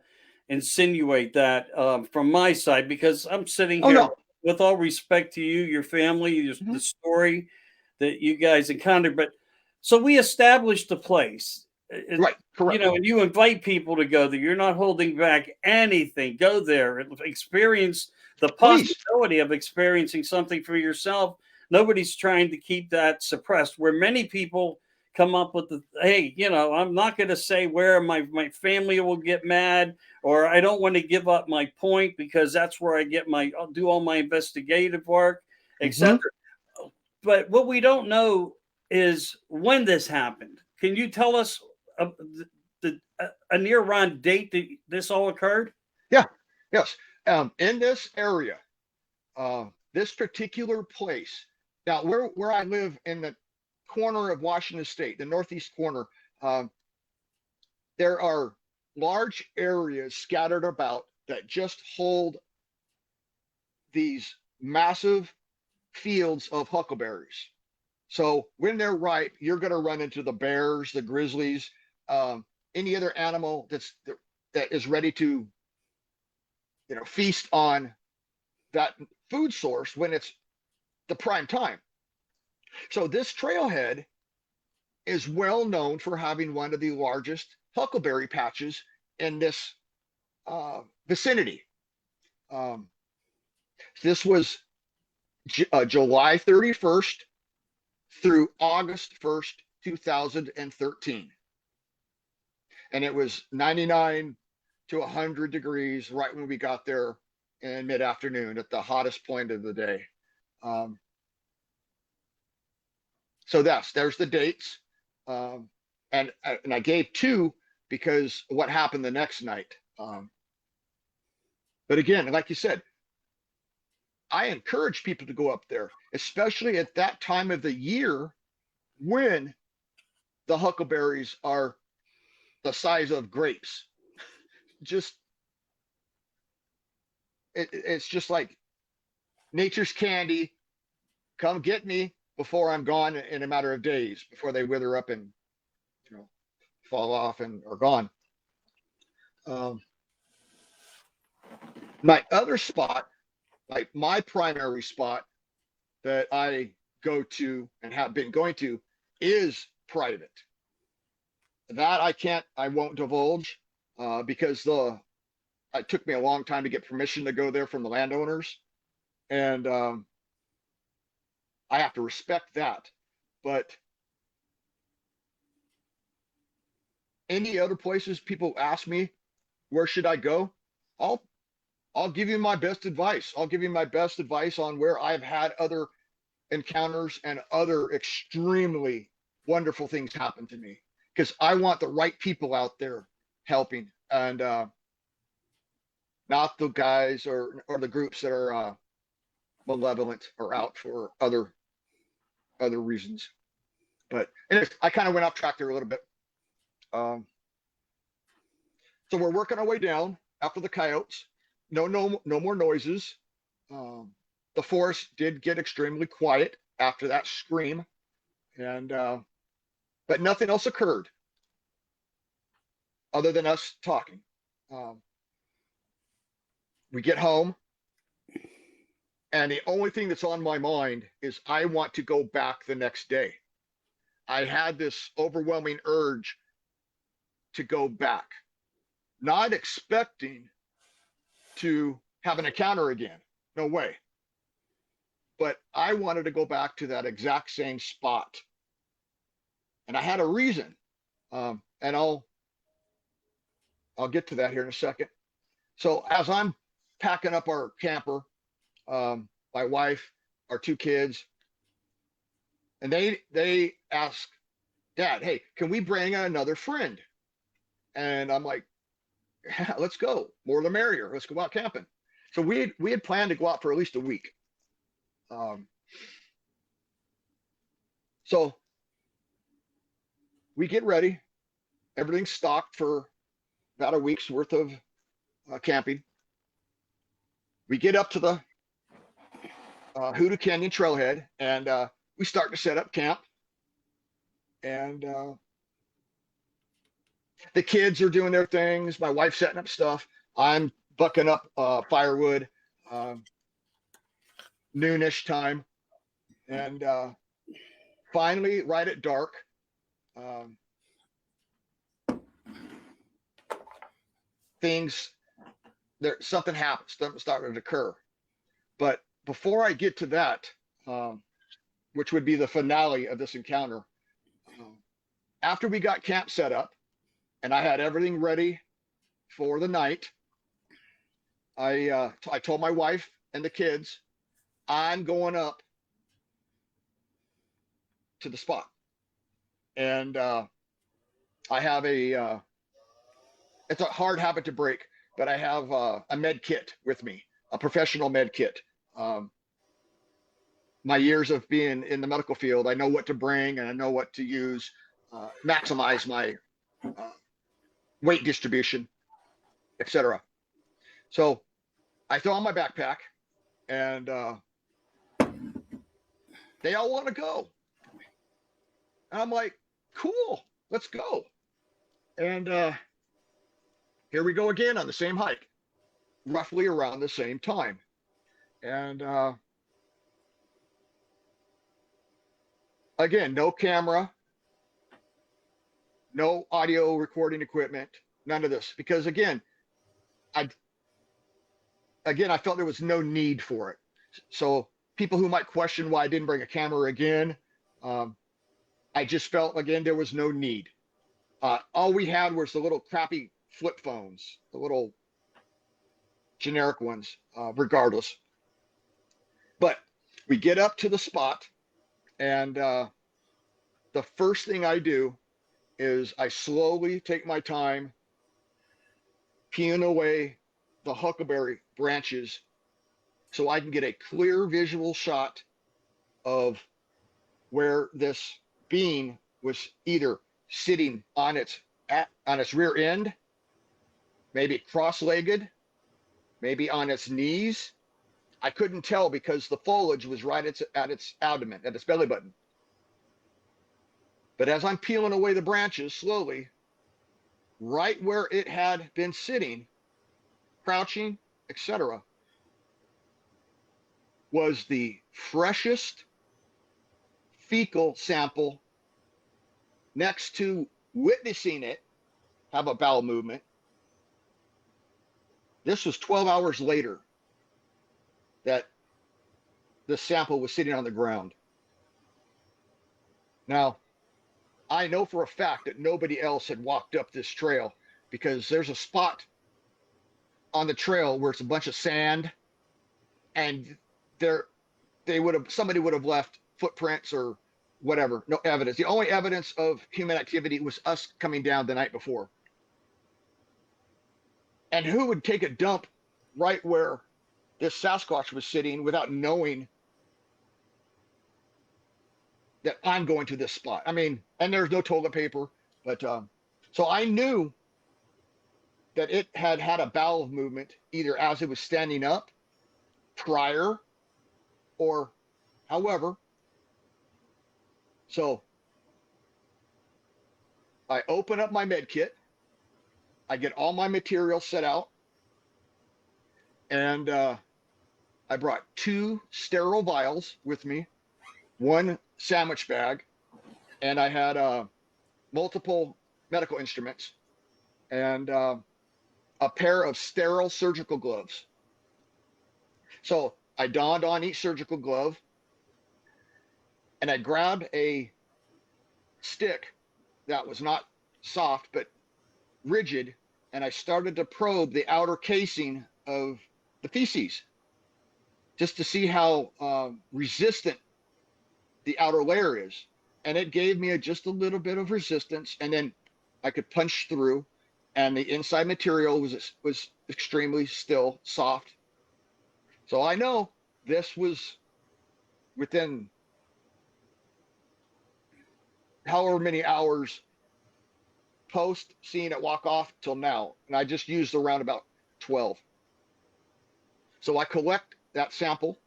insinuate that from my side, because I'm sitting Oh here no. with all respect to you, your family, Mm-hmm. the story that you guys encountered. But so we established the place, Right. Correct. and you invite people to go there. You're not holding back anything. Go there, experience the Please. possibility of experiencing something for yourself. Nobody's trying to keep that suppressed. Where many people come up with the, hey, I'm not going to say where my family will get mad, or I don't want to give up my point because that's where I'll do all my investigative work, etc. Mm-hmm. But what we don't know is when this happened. Can you tell us a near run date that this all occurred? Yeah. Yes. In this area, this particular place. Now, where I live in the corner of Washington State, the northeast corner, there are large areas scattered about that just hold these massive fields of huckleberries. So when they're ripe, you're going to run into the bears, the grizzlies, any other animal that is ready to, feast on that food source when it's the prime time. So this trailhead is well known for having one of the largest huckleberry patches in this vicinity. This was July 31st through August 1st, 2013. And it was 99 to 100 degrees right when we got there in mid-afternoon at the hottest point of the day. So there's the dates. And I gave 2 because what happened the next night. But again, like you said, I encourage people to go up there, especially at that time of the year when the huckleberries are the size of grapes. It's just like nature's candy. Come get me before I'm gone in a matter of days, before they wither up and fall off and are gone. My other spot, like my primary spot that I go to and have been going to, is private. That I won't divulge because it took me a long time to get permission to go there from the landowners, and I have to respect that. But any other places people ask me, where should I go? I'll give you my best advice. I'll give you my best advice on where I've had other encounters and other extremely wonderful things happen to me because I want the right people out there helping, and not the guys or the groups that are malevolent or out for other reasons. But anyways, I kind of went off track there a little bit. Um, so we're working our way down after the coyotes. No more noises. The forest did get extremely quiet after that scream, and but nothing else occurred other than us talking. We get home, and the only thing that's on my mind is I want to go back the next day. I had this overwhelming urge to go back, not expecting to have an encounter again. No way. But I wanted to go back to that exact same spot. And I had a reason. And I'll get to that here in a second. So as I'm packing up our camper, my wife, our two kids, and they ask Dad, hey, can we bring another friend? And I'm like, yeah, let's go. More the merrier. Let's go out camping. So we had planned to go out for at least a week. So we get ready. Everything's stocked for about a week's worth of camping. We get up to the Hoodoo Canyon trailhead, and we start to set up camp. And the kids are doing their things. My wife's setting up stuff. I'm bucking up firewood, noonish time. And finally, right at dark, something happens, something started to occur. But before I get to that, which would be the finale of this encounter, after we got camp set up and I had everything ready for the night, I told my wife and the kids, I'm going up to the spot. And I have it's a hard habit to break, but I have a med kit with me, a professional med kit. My years of being in the medical field, I know what to bring and I know what to use, maximize my weight distribution, etc. So I throw on my backpack, and they all want to go. And I'm like, cool, let's go. And here we go again on the same hike, roughly around the same time. And again, no camera, no audio recording equipment, none of this. Because again, I felt there was no need for it. So people who might question why I didn't bring a camera again, I just felt, again, there was no need. All we had was the little crappy flip phones, the little generic ones, regardless. But we get up to the spot, and the first thing I do is I slowly take my time peeling away the huckleberry branches so I can get a clear visual shot of where this being was either sitting on its rear end, maybe cross-legged, maybe on its knees. I couldn't tell because the foliage was right at its abdomen, at its belly button. But as I'm peeling away the branches slowly, right where it had been sitting, crouching, etc., was the freshest fecal sample next to witnessing it have a bowel movement. This was 12 hours later that the sample was sitting on the ground. Now, I know for a fact that nobody else had walked up this trail because there's a spot on the trail where it's a bunch of sand, and there somebody would have left footprints or whatever. No evidence. The only evidence of human activity was us coming down the night before. And who would take a dump right where this Sasquatch was sitting without knowing that I'm going to this spot? I mean, and there's no toilet paper, but so I knew that it had had a bowel movement either as it was standing up prior or however. So I open up my med kit. I get all my material set out. And I brought 2 sterile vials with me, 1 sandwich bag, and I had multiple medical instruments and a pair of sterile surgical gloves. So I donned on each surgical glove, and I grabbed a stick that was not soft but rigid, and I started to probe the outer casing of the feces just to see how resistant the outer layer is. And it gave me just a little bit of resistance, and then I could punch through, and the inside material was extremely still, soft. So I know this was within however many hours post seeing it walk off till now, and I just used around about 12. So I collect that sample,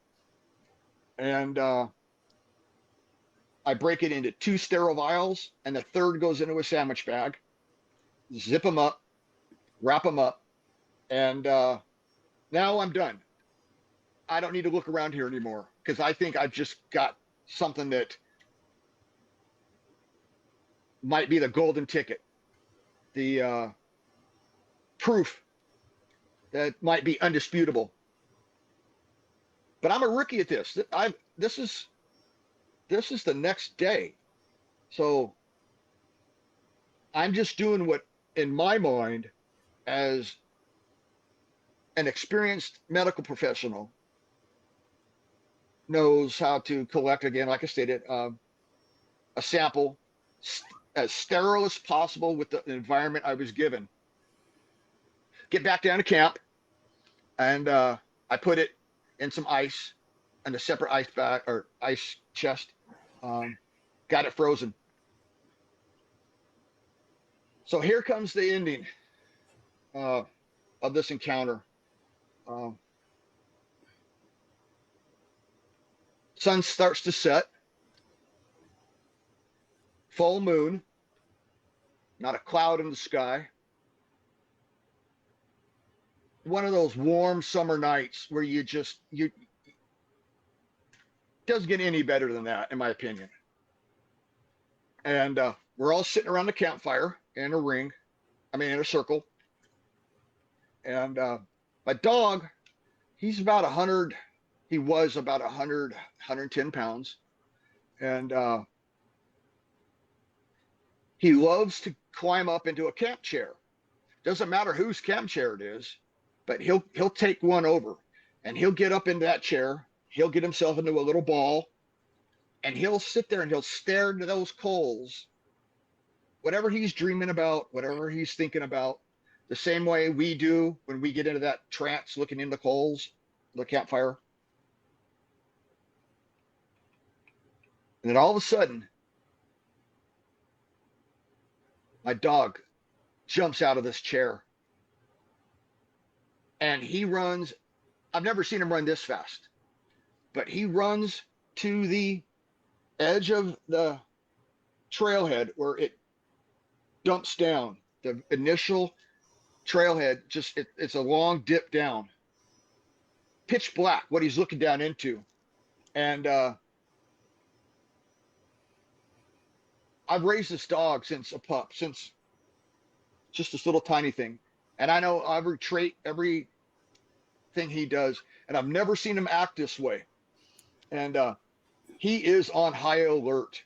and I break it into 2 sterile vials, and the third goes into a sandwich bag, zip them up, wrap them up, and now I'm done. I don't need to look around here anymore because I think I've just got something that might be the golden ticket, the proof that might be undisputable. But I'm a rookie at this. This is the next day. So I'm just doing what, in my mind, as an experienced medical professional, knows how to collect, again, like I stated, a sample as sterile as possible with the environment I was given. Get back down to camp, and I put it in some ice in a separate ice bag or ice chest. Got it frozen. So here comes the ending of this encounter. Sun starts to set. Full moon. Not a cloud in the sky. One of those warm summer nights where you doesn't get any better than that, in my opinion. And we're all sitting around the campfire in a ring, in a circle. And my dog, he's about 100, he was about 100, 110 pounds. And he loves to climb up into a camp chair. Doesn't matter whose camp chair it is, but he'll take one over, and he'll get up into that chair. He'll get himself into a little ball, and he'll sit there and he'll stare into those coals, whatever he's dreaming about, whatever he's thinking about, the same way we do when we get into that trance looking into coals, the campfire. And then all of a sudden, my dog jumps out of this chair, and he runs. I've never seen him run this fast, but he runs to the edge of the trailhead where it dumps down. The initial trailhead, it's a long dip down, pitch black, what he's looking down into. And I've raised this dog since a pup, since just this little tiny thing. And I know every trait, everything he does, and I've never seen him act this way. And he is on high alert.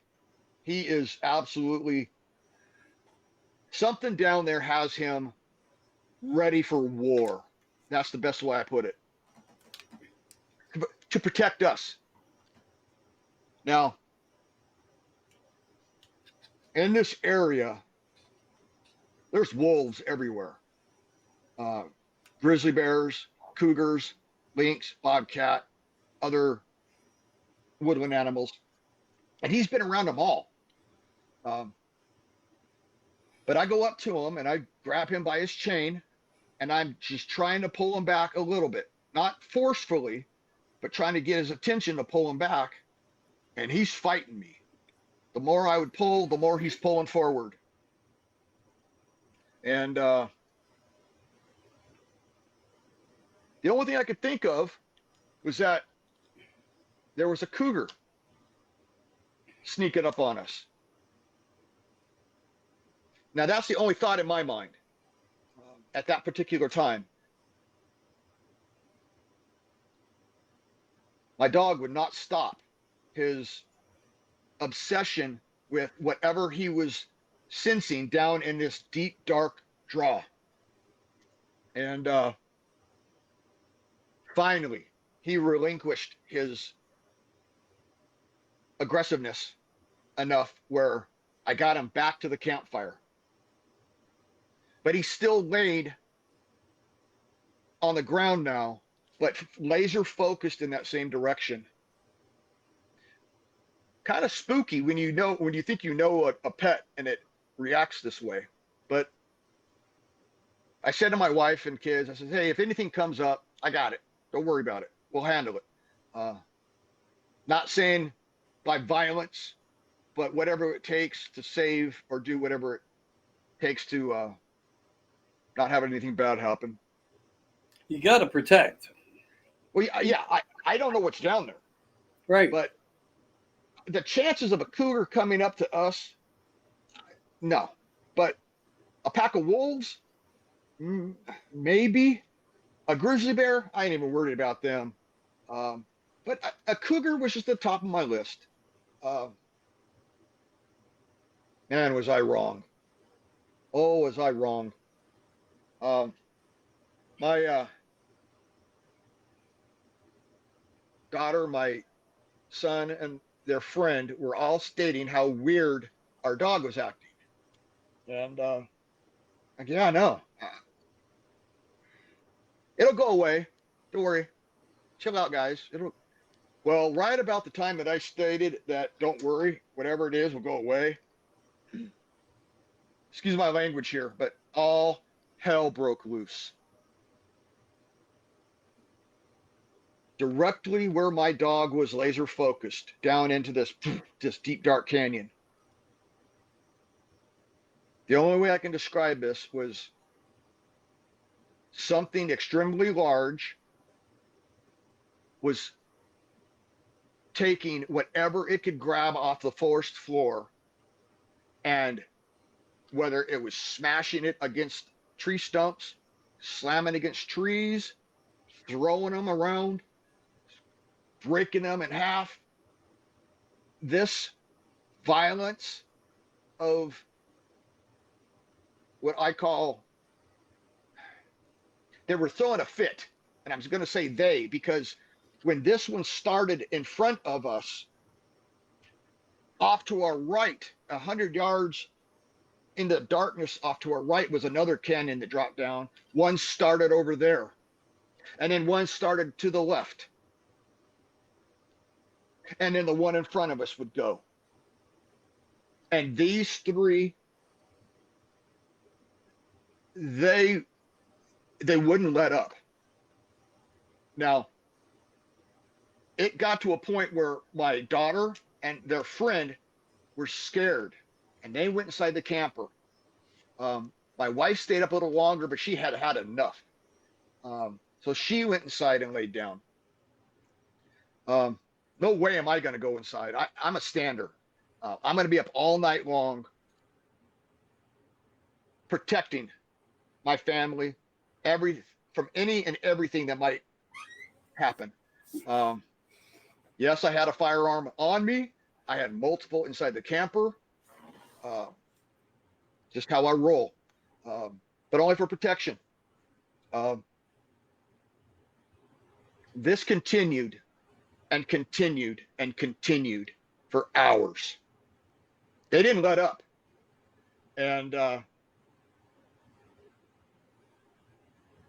He is absolutely, something down there has him ready for war. That's the best way I put it. To protect us. Now, in this area, there's wolves everywhere. Uh, Grizzly bears, cougars, lynx, bobcat, other woodland animals. And he's been around them all. Um, but I go up to him and I grab him by his chain and I'm just trying to pull him back a little bit, not forcefully, but trying to get his attention to pull him back. And he's fighting me. The more I would pull, the more he's pulling forward. And the only thing I could think of was that there was a cougar sneaking up on us. Now, that's the only thought in my mind at that particular time. My dog would not stop his obsession with whatever he was sensing down in this deep, dark draw. And finally, he relinquished his aggressiveness enough where I got him back to the campfire. But he still laid on the ground now, but laser focused in that same direction. Kind of spooky when you think you know a pet and it reacts this way. But I said to my wife and kids, I said, hey, if anything comes up, I got it. Don't worry about it. We'll handle it. Not saying by violence, but whatever it takes to save or do whatever it takes to not have anything bad happen. You got to protect. Well, yeah, I don't know what's down there. Right. But the chances of a cougar coming up to us, no. But a pack of wolves, maybe. A grizzly bear, I ain't even worried about them. But a cougar was just at the top of my list. Man, was I wrong. Oh, was I wrong. My daughter, my son, and their friend were all stating how weird our dog was acting. And yeah, I know. It'll go away. Don't worry. Chill out, guys. Well, right about the time that I stated that, don't worry, whatever it is will go away. Excuse my language here, but all hell broke loose. Directly where my dog was laser focused down into this deep, dark canyon. The only way I can describe this was something extremely large was taking whatever it could grab off the forest floor, and whether it was smashing it against tree stumps, slamming against trees, throwing them around, breaking them in half, this violence of what I call, they were throwing a fit. And I was going to say they, because when this one started in front of us, off to our right, 100 yards in the darkness off to our right was another canyon that dropped down. One started over there. And then one started to the left. And then the one in front of us would go. And these three, they wouldn't let up. Now, it got to a point where my daughter and their friend were scared, and they went inside the camper. My wife stayed up a little longer, but she had had enough. So she went inside and laid down. No way am I going to go inside. I'm a stander. I'm going to be up all night long protecting my family, from any and everything that might happen. Yes, I had a firearm on me. I had multiple inside the camper. Just how I roll, but only for protection. This continued and continued and continued. for hours. They didn't let up. And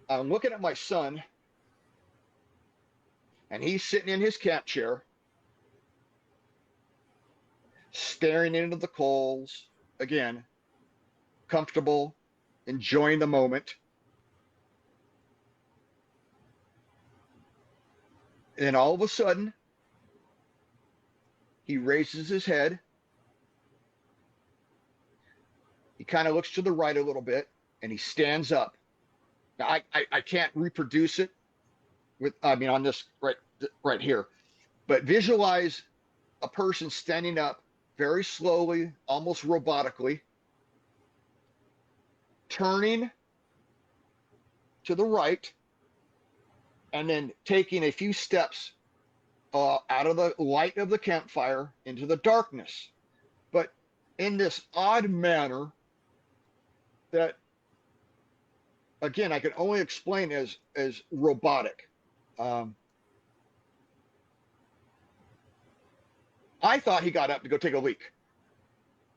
I'm looking at my son, and he's sitting in his camp chair, staring into the coals, again, comfortable, enjoying the moment. And all of a sudden, he raises his head. He kind of looks to the right a little bit, and he stands up. Now, I can't reproduce it with, I mean, on this right here, but visualize a person standing up very slowly, almost robotically, turning to the right, and then taking a few steps out of the light of the campfire into the darkness, but in this odd manner that, again, I can only explain as robotic. I thought he got up to go take a leak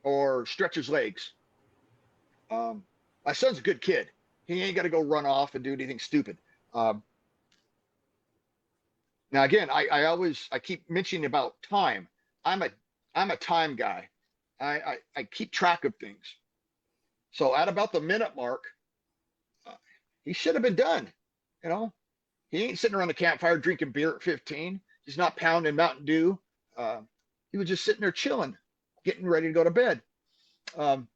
or stretch his legs. My son's a good kid. He ain't got to go run off and do anything stupid. Now, again, I keep mentioning about time. I'm a time guy. I keep track of things. So at about the minute mark, he should have been done. You know, he ain't sitting around the campfire drinking beer at 15. He's not pounding Mountain Dew. He was just sitting there chilling, getting ready to go to bed. So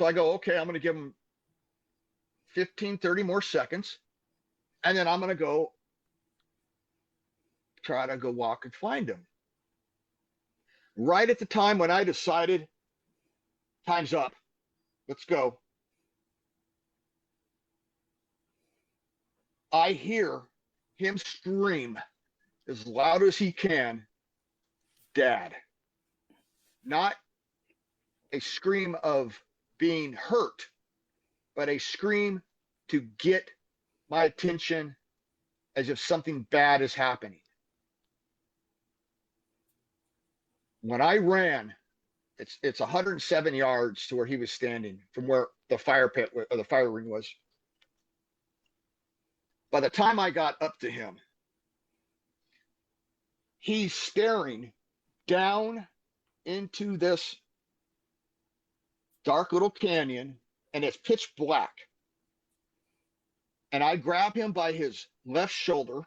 I go, okay, I'm going to give him 15, 30 more seconds. And then I'm going to go try to go walk and find him. Right at the time when I decided, time's up, let's go, I hear him scream as loud as he can, "Dad." Not a scream of being hurt, but a scream to get my attention, as if something bad is happening. When I ran, it's 107 yards to where he was standing from where the fire pit or the fire ring was. By the time I got up to him, he's staring down into this dark little canyon, and it's pitch black. And I grab him by his left shoulder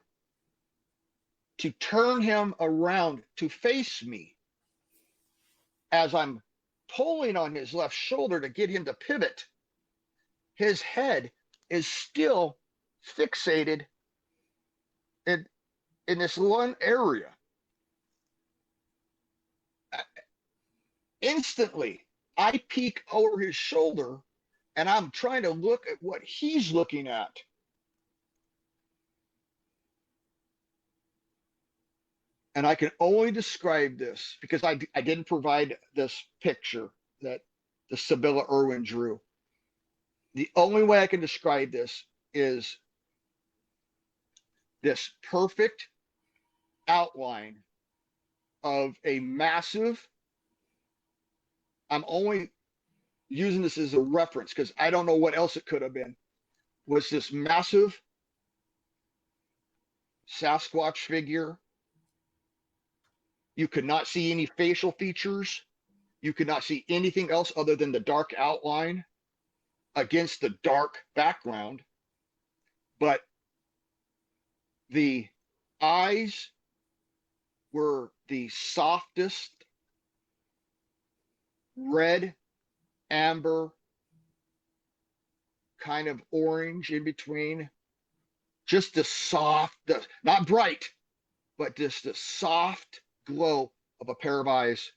to turn him around to face me. As I'm pulling on his left shoulder to get him to pivot, his head is still fixated in this one area. Instantly, I peek over his shoulder, and I'm trying to look at what he's looking at. And I can only describe this because I didn't provide this picture that the Sibylla Irwin drew. The only way I can describe this is this perfect outline of a massive, I'm only using this as a reference because I don't know what else it could have been, was this massive Sasquatch figure. You could not see any facial features. You could not see anything else other than the dark outline against the dark background. But the eyes were the softest red, amber, kind of orange in between. Just the soft, not bright, but just the soft glow of a pair of eyes,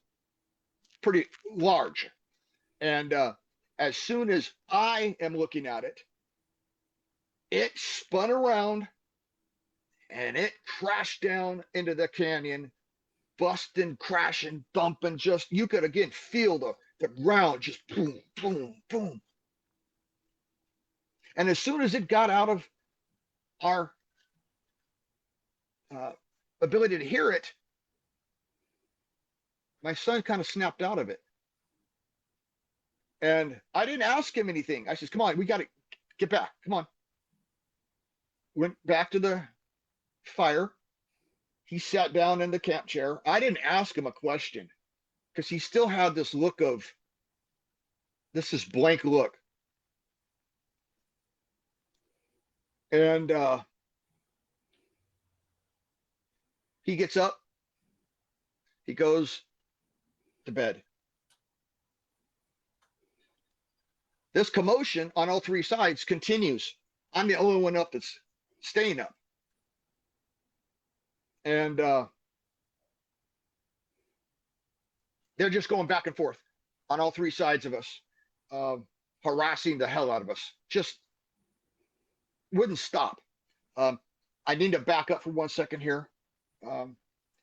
pretty large. And as soon as I am looking at it, it spun around and it crashed down into the canyon, busting, crashing, bumping. Just, you could again feel the ground just boom, boom, boom. And as soon as it got out of our ability to hear it, my son kind of snapped out of it. And I didn't ask him anything. I says, come on, we got to get back. Come on. Went back to the fire. He sat down in the camp chair. I didn't ask him a question because he still had this look of, this is blank look. And he gets up. He goes to bed. This commotion on all three sides continues. I'm the only one up that's staying up. And they're just going back and forth on all three sides of us, harassing the hell out of us. Just wouldn't stop. I need to back up for 1 second here.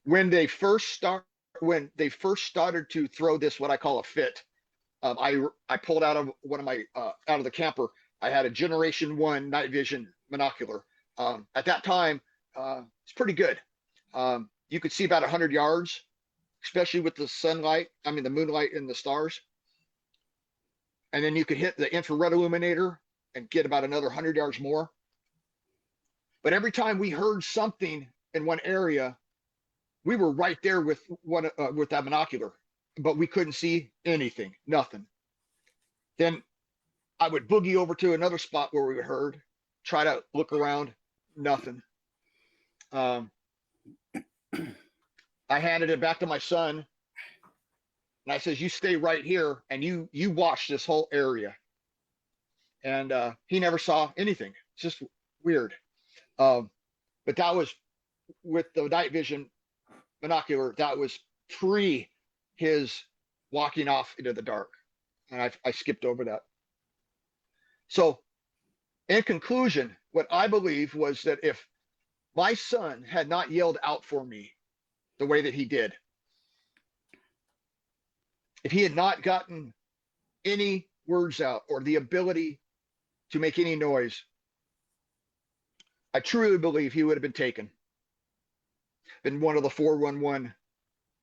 When they first started to throw this, what I call a fit, I pulled out of one of my out of the camper. I had a Generation 1 night vision monocular. At that time, it's pretty good. You could see about 100 yards, especially with the sunlight. I mean, the moonlight and the stars. And then you could hit the infrared illuminator and get about another 100 yards more. But every time we heard something in one area, we were right there with that monocular, but we couldn't see anything, nothing. Then I would boogie over to another spot where we heard, try to look around, nothing. I handed it back to my son, and I says, "You stay right here, and you watch this whole area." And he never saw anything. It's just weird. But that was with the night vision binocular. That was pre his walking off into the dark, and I skipped over that. So, in conclusion, what I believe was that if my son had not yelled out for me the way that he did, if he had not gotten any words out or the ability to make any noise, I truly believe he would have been taken. Been one of the 411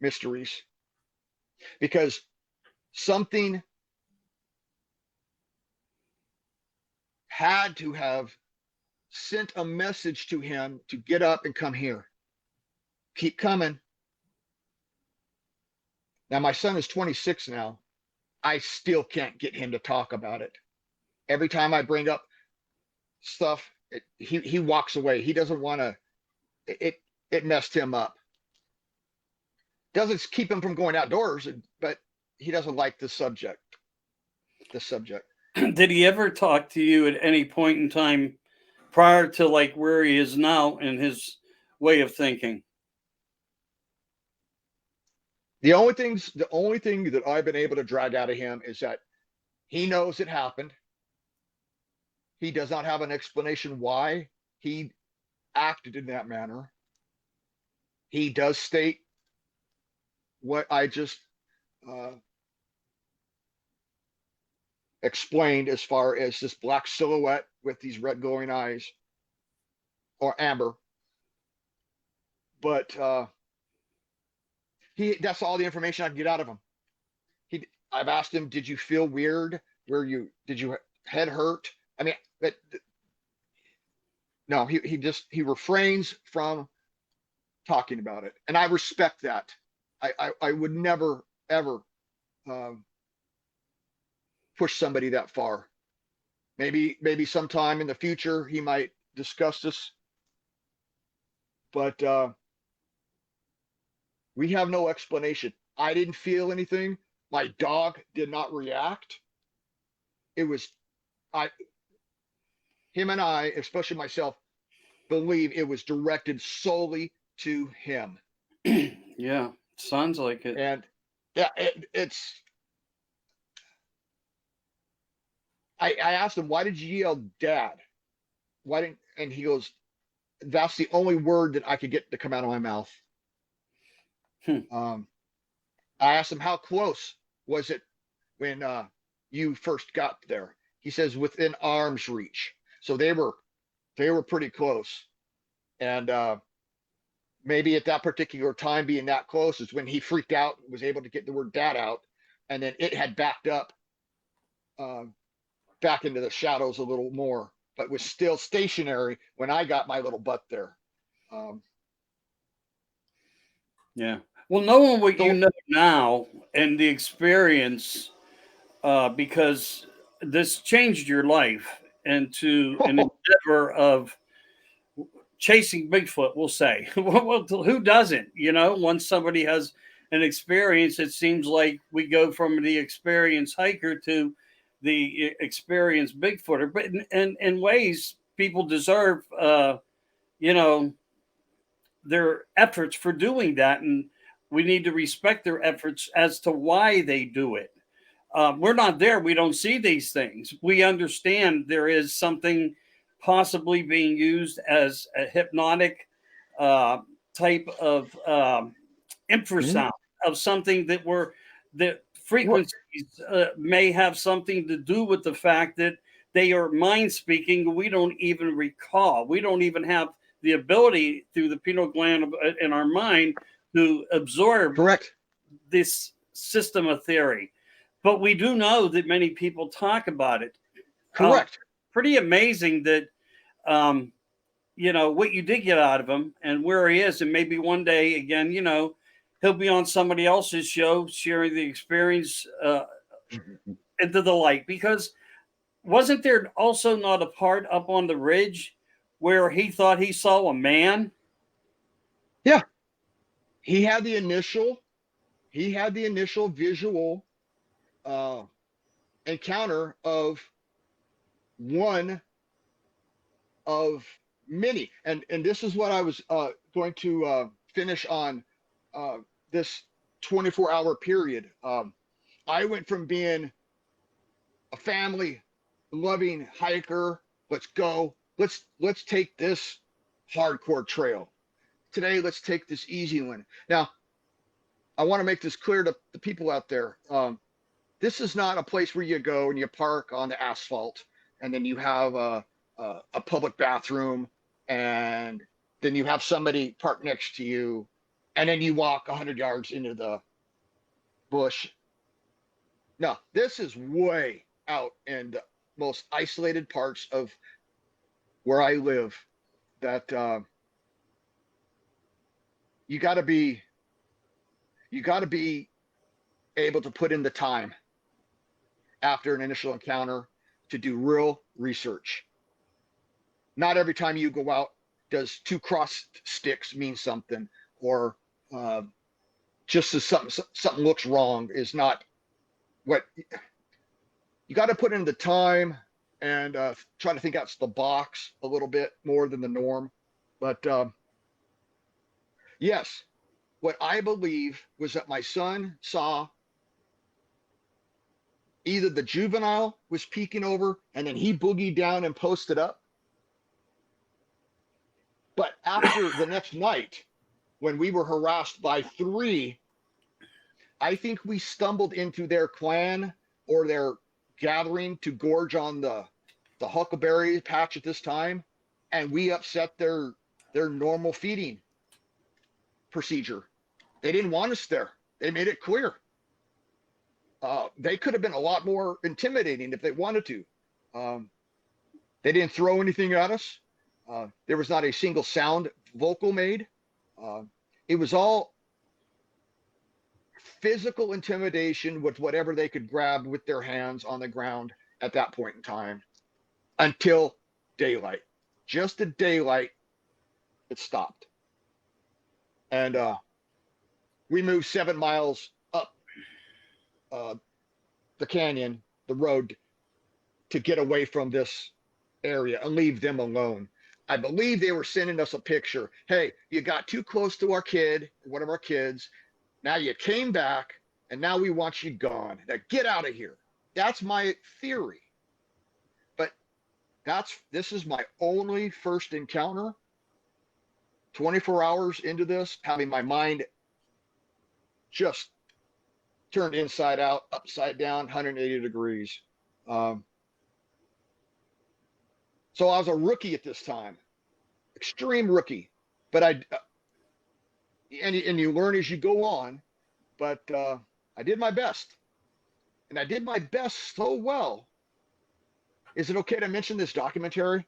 mysteries. Because something had to have sent a message to him to get up and come here. Keep coming. Now, my son is 26 now. I still can't get him to talk about it. Every time I bring up stuff, he walks away. He doesn't want to. It messed him up. Doesn't keep him from going outdoors, but he doesn't like the subject. Did he ever talk to you at any point in time prior to like where he is now in his way of thinking? The only thing that I've been able to drag out of him is that he knows it happened. He does not have an explanation why he acted in that manner. He does state what I just explained as far as this black silhouette with these red glowing eyes, or amber. But that's all the information I can get out of him. I've asked him, did you feel weird? Did you head hurt? I mean, no, he refrains from talking about it. And I respect that. I would never, ever push somebody that far. Maybe sometime in the future he might discuss this. But we have no explanation. I didn't feel anything. My dog did not react. It was him and I, especially myself, believe it was directed solely to him. Yeah, sounds like it. And yeah, it's. I asked him, why did you yell, "Dad"? Why didn't? And he goes, "That's the only word that I could get to come out of my mouth." I asked him, how close was it when you first got there? He says within arm's reach. So they were pretty close. And maybe at that particular time being that close is when he freaked out, was able to get the word dad out, and then it had backed up back into the shadows a little more, but was still stationary when I got my little butt there. Yeah. Well, knowing what you So know now and the experience, because this changed your life into an endeavor of chasing Bigfoot, we'll say. Well, who doesn't? You know, once somebody has an experience, it seems like we go from the experienced hiker to the experienced Bigfooter. But in ways, people deserve, you know, their efforts for doing that. And we need to respect their efforts as to why they do it. We're not there. We don't see these things. We understand there is something possibly being used as a hypnotic uh, type of infrasound of something that that frequencies may have something to do with the fact that they are mind speaking. We don't even recall. We don't even have the ability through the pineal gland in our mind to absorb correct. this system of theory. But we do know that many people talk about it. Correct. Pretty amazing that, you know, what you did get out of him and where he is. And maybe one day, again, you know, he'll be on somebody else's show sharing the experience into the light. Because wasn't there also not a part up on the ridge where he thought he saw a man? Yeah. He had the initial visual encounter of one of many. And this is what I was going to finish on this 24-hour period. I went from being a family loving hiker, let's go, let's take this hardcore trail. Today, let's take this easy one. Now, I want to make this clear to the people out there. This is not a place where you go and you park on the asphalt and then you have a public bathroom and then you have somebody park next to you and then you walk 100 yards into the bush. No, this is way out in the most isolated parts of where I live that you got to be able to put in the time after an initial encounter to do real research. Not every time you go out does 2 crossed sticks mean something, or just as something looks wrong is not what you got to put in the time and try to think outside the box a little bit more than the norm. But yes, what I believe was that my son saw either the juvenile was peeking over and then he boogied down and posted up. But after the next night, when we were harassed by 3, I think we stumbled into their clan or their gathering to gorge on the huckleberry patch at this time, and we upset their normal feeding procedure. They didn't want us there. They made it clear. They could have been a lot more intimidating if they wanted to. They didn't throw anything at us. There was not a single sound vocal made. It was all physical intimidation with whatever they could grab with their hands on the ground at that point in time until daylight. Just at daylight, it stopped. And we moved 7 miles up the canyon, the road, to get away from this area and leave them alone. I believe they were sending us a picture. Hey, you got too close to our kid, one of our kids. Now you came back, and now we want you gone. Now get out of here. That's my theory. But this is my only first encounter. 24 hours into this, having my mind just turned inside out, upside down, 180 degrees. So I was a rookie at this time, extreme rookie. But and you learn as you go on. But I did my best, and I did my best so well. Is it okay to mention this documentary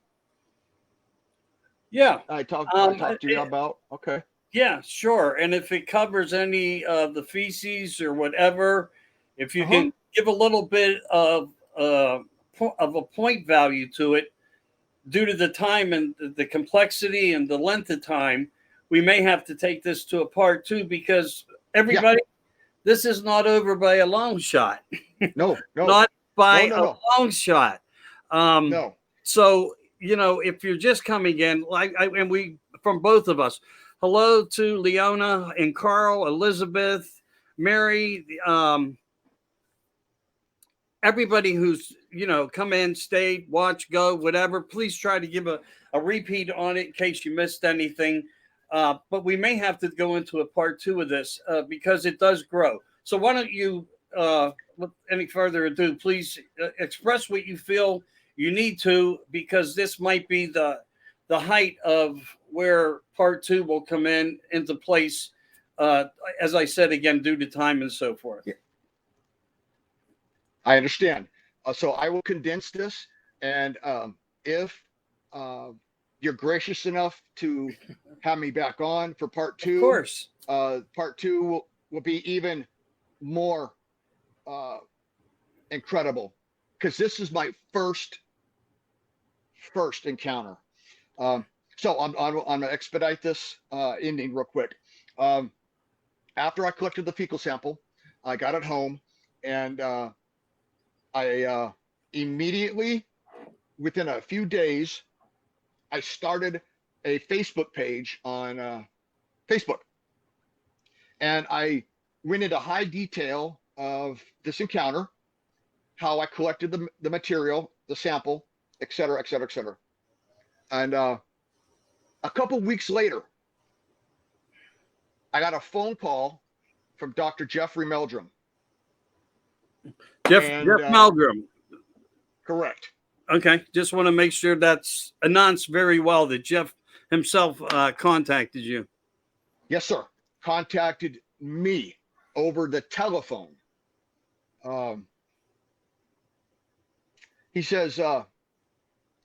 Yeah. I Um, talked to you about? Okay. yeah, sure. And if it covers any of the feces or whatever, if you Uh-huh. can give a little bit of a point value to it, due to the time and the complexity and the length of time, we may have to take this to a part two because Yeah. everybody, this is not over by a long shot, No, no, not by no, no, a no, long shot. Um, no. so if you're just coming in, and we from both of us, hello to Leona and Carl, Elizabeth, Mary, everybody who's come in, stayed, watch, go, whatever. Please try to give a repeat on it in case you missed anything. But we may have to go into a part two of this because it does grow. So why don't you, with any further ado, please express what you feel you need to, because this might be the height of where part two will come into place. As I said again, due to time and so forth. Yeah, I understand. So I will condense this, and if uh, you're gracious enough to have me back on for part Of two, course. part two will be even more incredible, because this is my first encounter. Um, so I'm gonna expedite this ending real quick. Um, After I collected the fecal sample, I got it home, and I immediately, within a few days, I started a Facebook page on Facebook, and I went into high detail of this encounter, how I collected the material, the sample, et cetera, et cetera, et cetera. And a couple weeks later, I got a phone call from Dr. Jeffrey Meldrum. Jeff And Meldrum. correct. Okay, just want to make sure that's announced very well that Jeff himself contacted you. Yes, sir. Contacted me over the telephone. Um, he says,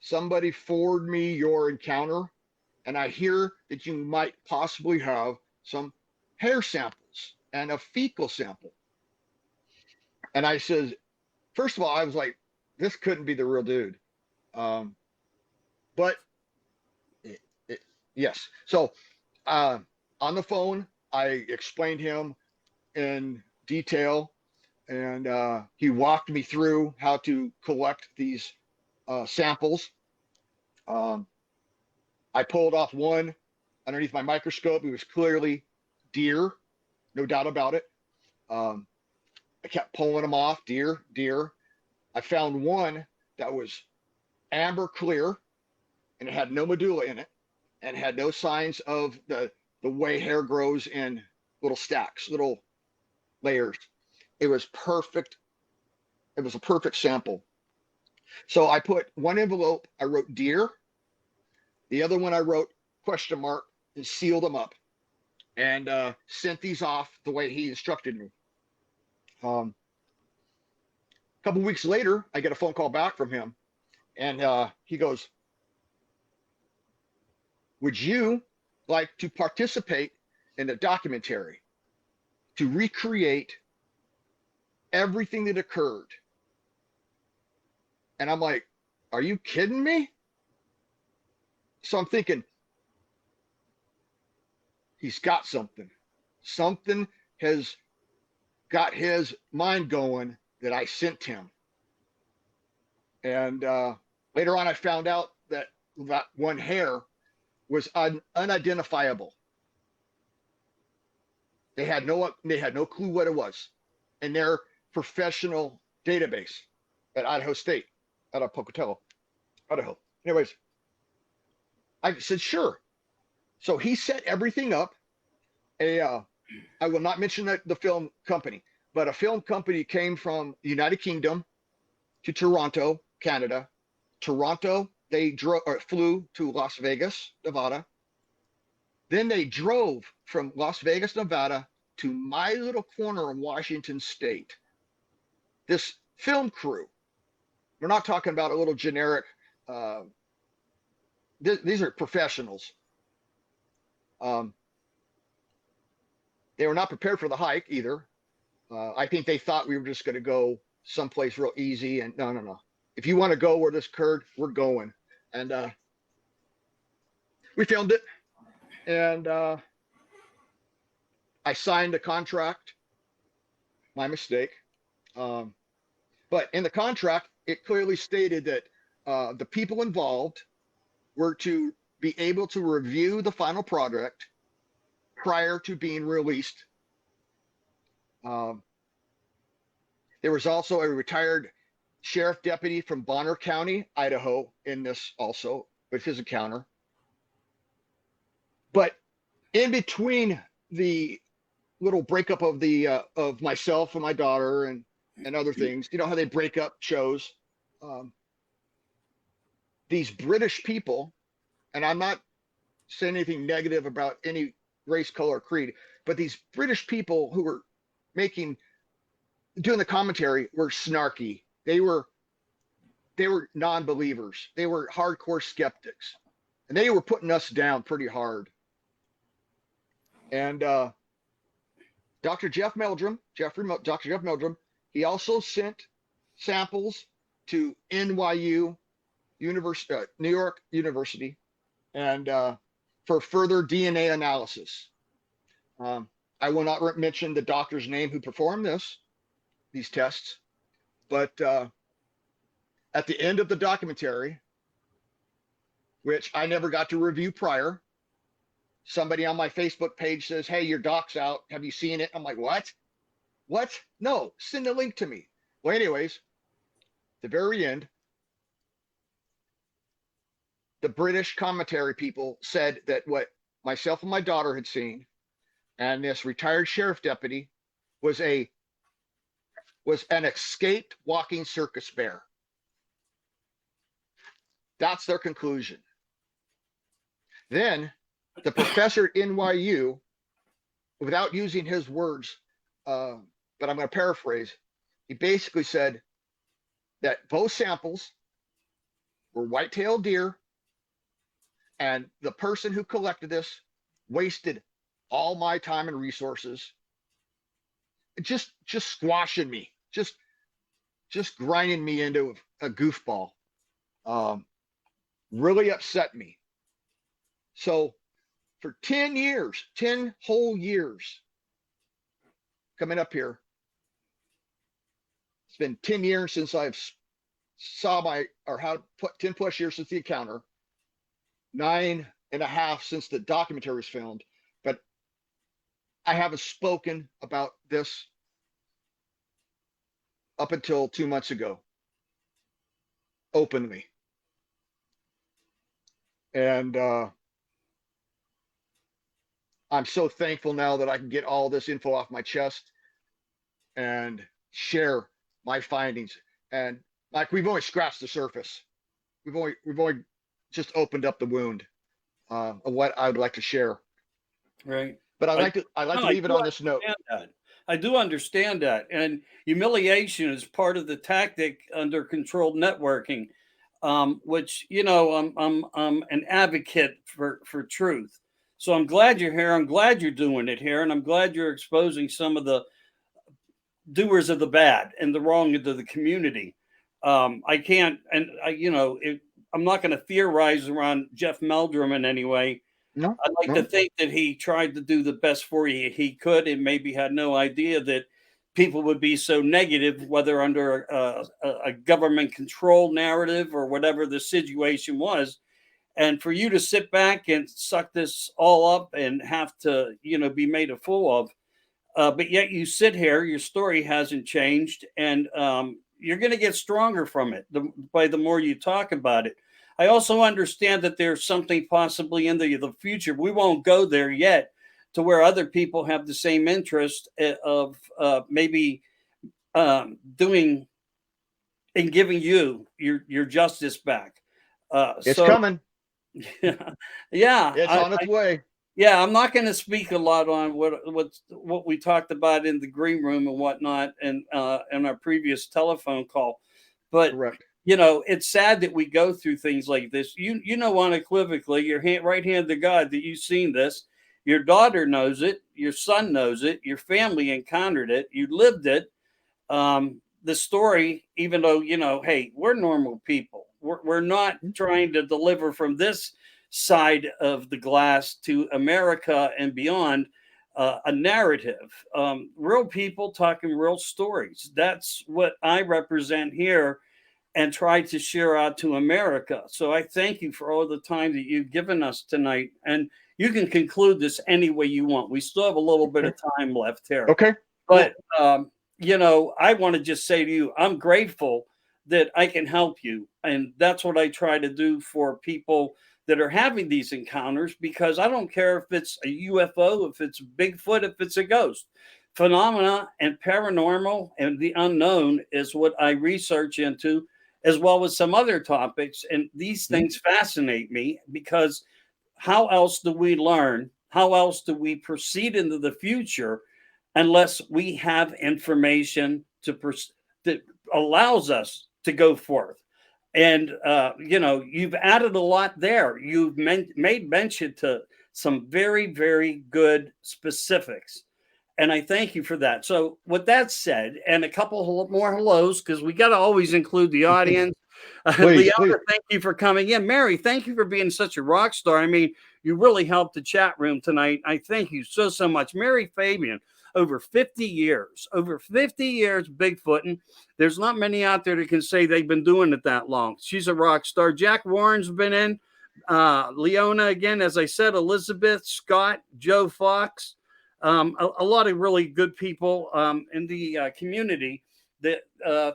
somebody forward me your encounter, and I hear that you might possibly have some hair samples and a fecal sample. And I says, first of all, I was like, this couldn't be the real dude. Um, but yes. So on the phone, I explained him in detail, and he walked me through how to collect these samples. Um, I pulled off one underneath my microscope. It was clearly deer, no doubt about it. Um, I kept pulling them off, deer, deer. I found one that was amber clear, and it had no medulla in it, and had no signs of the way hair grows in little stacks, little layers. It was perfect. It was a perfect sample. So I put one envelope, I wrote deer. The other one I wrote question mark and sealed them up, and sent these off the way he instructed me. A couple weeks later, I get a phone call back from him, and he goes, would you like to participate in the documentary to recreate everything that occurred? And I'm like, are you kidding me? So I'm thinking, he's got something. Something has got his mind going that I sent him. And later on, I found out that that one hair was unidentifiable. They had no clue what it was in their professional database at Idaho State, out of Pocatello, Idaho. Anyways, I said sure. So he set everything up. I will not mention the film company, but a film company came from the United Kingdom to Toronto, Canada. Toronto, they flew to Las Vegas, Nevada. Then they drove from Las Vegas, Nevada to my little corner in Washington State. This film crew, we're not talking about a little generic, these are professionals. They were not prepared for the hike either. I think they thought we were just going to go someplace real easy. And no. If you want to go where this occurred, we're going. And we filmed it. And I signed a contract. My mistake. But in the contract, it clearly stated that the people involved were to be able to review the final product prior to being released. There was also a retired sheriff deputy from Bonner County, Idaho, in this also with his encounter. But in between the little breakup of the of myself and my daughter and other things, you know how they break up shows. These British people, and I'm not saying anything negative about any race, color, or creed, but these British people who were doing the commentary were snarky. They were non-believers. They were hardcore skeptics, and they were putting us down pretty hard. And Dr. Jeff Meldrum, Dr. Jeff Meldrum, he also sent samples to NYU University, New York University, and for further DNA analysis. I will not mention the doctor's name who performed these tests, but at the end of the documentary, which I never got to review prior, somebody on my Facebook page says, "Hey, your doc's out. Have you seen it?" I'm like, "What? What? No, send a link to me." Well, anyways, the very end, the British commentary people said that what myself and my daughter had seen and this retired sheriff deputy was an escaped walking circus bear. That's their conclusion. Then the professor at NYU, without using his words, but I'm going to paraphrase, he basically said that both samples were white-tailed deer, and the person who collected this wasted all my time and resources, just squashing me, just grinding me into a goofball. Really upset me. So for 10 years, 10 whole years coming up here, it's been 10 years since I've had 10 plus years since the encounter, 9.5 since the documentary was filmed, but I haven't spoken about this up until 2 months ago, openly. And I'm so thankful now that I can get all this info off my chest and share my findings. And like, we've only scratched the surface. We've only just opened up the wound of what I would like to share. Right. But I'd like to leave it on this note. I do understand that. And humiliation is part of the tactic under controlled networking, which, you know, I'm an advocate for truth. So I'm glad you're here. I'm glad you're doing it here. And I'm glad you're exposing some of the doers of the bad and the wrong into the community. I can't, and I'm not going to theorize around Jeff Meldrum in any way. No, I'd like to think that he tried to do the best for you he could, and maybe had no idea that people would be so negative, whether under a government control narrative or whatever the situation was. And for you to sit back and suck this all up and have to, be made a fool of, but yet you sit here, your story hasn't changed, and you're going to get stronger from it by the more you talk about it. I also understand that there's something possibly in the future. We won't go there yet, to where other people have the same interest of maybe doing and giving you your justice back. It's coming. Yeah. It's on its way. Yeah, I'm not going to speak a lot on what we talked about in the green room and whatnot, and in our previous telephone call. But Correct. it's sad that we go through things like this. You know unequivocally, your right hand to God, that you've seen this. Your daughter knows it. Your son knows it. Your family encountered it. You lived it. The story, even though hey, we're normal people. We're not trying to deliver from this side of the glass to America and beyond a narrative. Real people talking real stories. That's what I represent here and try to share out to America. So I thank you for all the time that you've given us tonight. And you can conclude this any way you want. We still have a little bit Okay. of time left here. Okay. But I want to just say to you, I'm grateful that I can help you. And that's what I try to do for people that are having these encounters, because I don't care if it's a UFO, if it's Bigfoot, if it's a ghost. Phenomena and paranormal and the unknown is what I research into, as well as some other topics. And these things fascinate me, because how else do we learn? How else do we proceed into the future unless we have information that allows us to go forth? And you've added a lot there. You've made mention to some very, very good specifics, and I thank you for that. So, with that said, and a couple more hellos, because we got to always include the audience. Please, Leona, please. thank you for coming in. Mary, thank you for being such a rock star. I mean, you really helped the chat room tonight. I thank you so much. Mary Fabian, over 50 years, Bigfooting. There's not many out there that can say they've been doing it that long. She's a rock star. Jack Warren's been in. Leona, again, as I said, Elizabeth, Scott, Joe Fox. A lot of really good people in the community that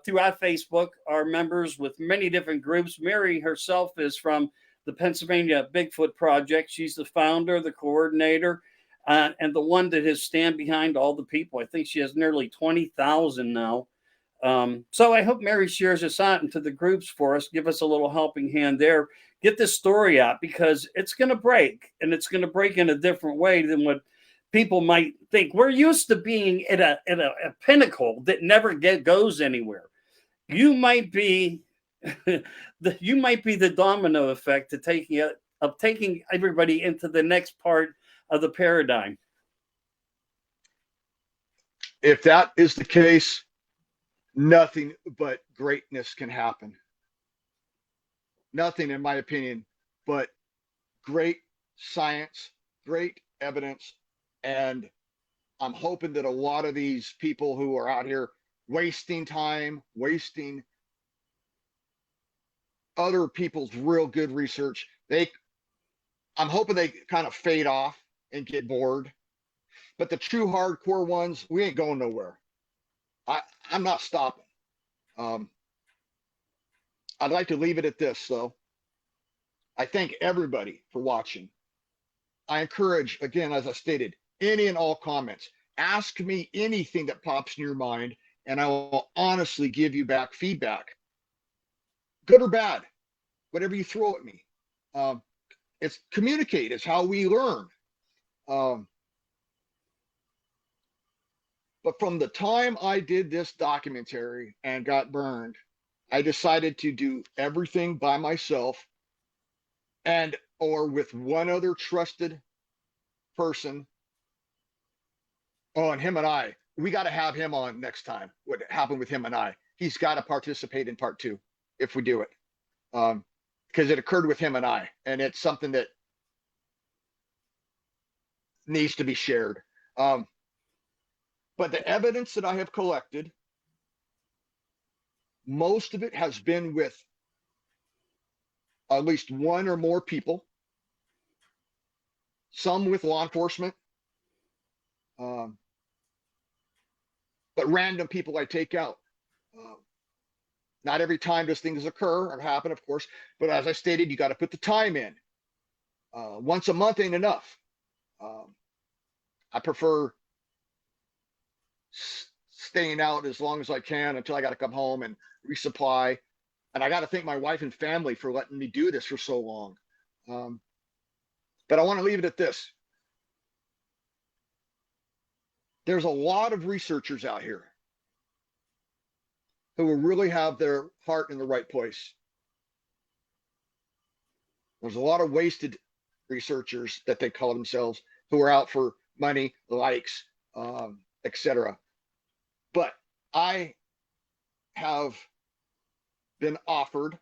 throughout Facebook are members with many different groups. Mary herself is from the Pennsylvania Bigfoot Project. She's the founder, the coordinator, and the one that has stand behind all the people. I think she has nearly 20,000 now. So I hope Mary shares this out into the groups for us. Give us a little helping hand there. Get this story out, because it's going to break, and it's going to break in a different way than what people might think. We're used to being at a pinnacle that never goes anywhere. You might be the domino effect to taking everybody into the next part of the paradigm. If that is the case, nothing but greatness can happen. Nothing, in my opinion, but great science, great evidence. And I'm hoping that a lot of these people who are out here wasting time, wasting other people's real good research, I'm hoping they kind of fade off and get bored. But the true hardcore ones, we ain't going nowhere. I'm not stopping. I'd like to leave it at this, though. I thank everybody for watching. I encourage, again, as I stated, any and all comments. Ask me anything that pops in your mind, and I will honestly give you back feedback, good or bad, whatever you throw at me. It's communicate. It's how we learn. But from the time I did this documentary and got burned, I decided to do everything by myself, and or with one other trusted person. Oh, and him and we got to have him on next time. What happened with him and I? He's got to participate in part 2 if we do it, because it occurred with him and I, and it's something that needs to be shared. But the evidence that I have collected, most of it has been with at least one or more people, some with law enforcement, but random people I take out. Not every time does things occur or happen, of course, but as I stated, you got to put the time in. Once a month ain't enough. I prefer staying out as long as I can until I got to come home and resupply. And I got to thank my wife and family for letting me do this for so long. But I want to leave it at this. there's a lot of researchers out here who will really have their heart in the right place. There's a lot of wasted researchers that they call themselves who are out for money, likes, etc. But I have been offered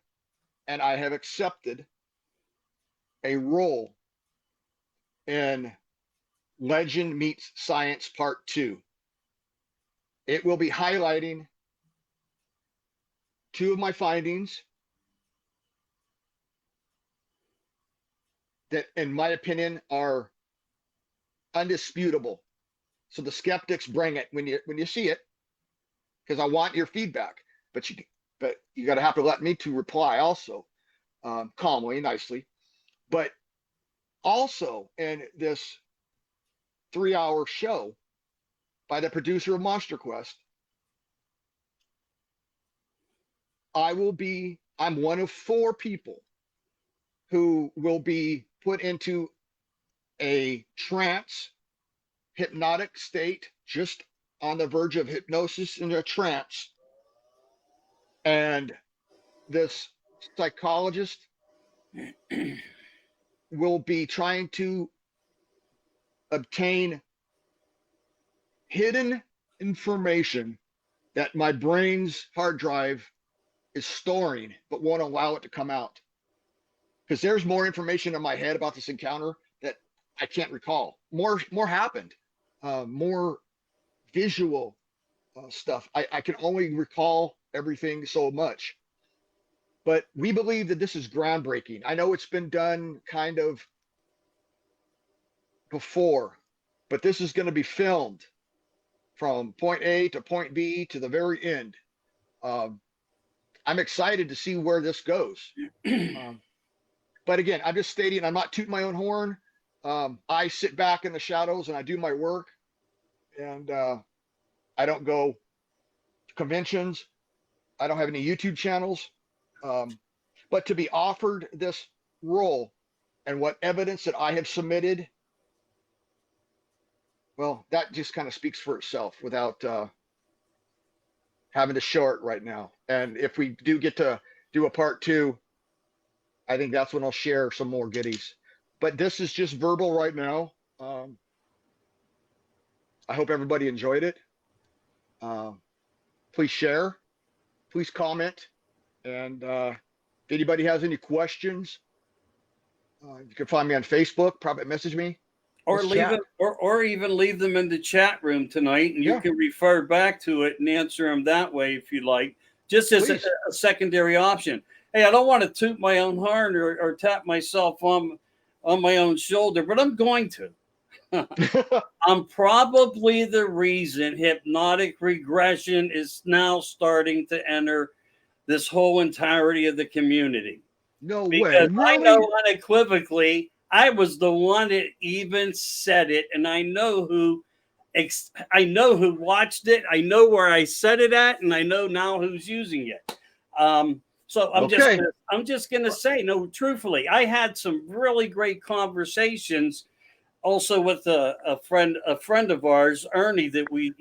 and I have accepted a role in Legend Meets Science Part 2. It will be highlighting 2 of my findings that, in my opinion, are undisputable. So the skeptics bring it when you see it, because I want your feedback. But you got to have to let me to reply also, calmly, nicely. But also in this 3-hour show by the producer of Monster Quest, I'm one of 4 people who will be put into a trance, hypnotic state, just on the verge of hypnosis in a trance. And this psychologist will be trying to obtain hidden information that my brain's hard drive is storing, but won't allow it to come out. Because there's more information in my head about this encounter that I can't recall. More happened, more visual stuff. I can only recall everything so much. But we believe that this is groundbreaking. I know it's been done kind of before, but this is going to be filmed from point A to point B to the very end. I'm excited to see where this goes. But again, I'm just stating, I'm not tooting my own horn. I sit back in the shadows and I do my work, and I don't go to conventions. I don't have any YouTube channels. But to be offered this role and what evidence that I have submitted, well, that just kind of speaks for itself without having to show it right now. And if we do get to do a part 2, I think that's when I'll share some more goodies. But this is just verbal right now. I hope everybody enjoyed it. Please share, please comment. And if anybody has any questions, you can find me on Facebook, private message me. Or leave it, or even leave them in the chat room tonight, and you can refer back to it and answer them that way if you like, just as a secondary option. Hey, I don't want to toot my own horn or tap myself on my own shoulder, but I'm going to. I'm probably the reason hypnotic regression is now starting to enter this whole entirety of the community. No because way. Really? I know unequivocally I was the one that even said it, and I know who watched it. I know where I said it at, and I know now who's using it. So I'm just gonna say, no, truthfully, I had some really great conversations also with a friend of ours, Ernie, that we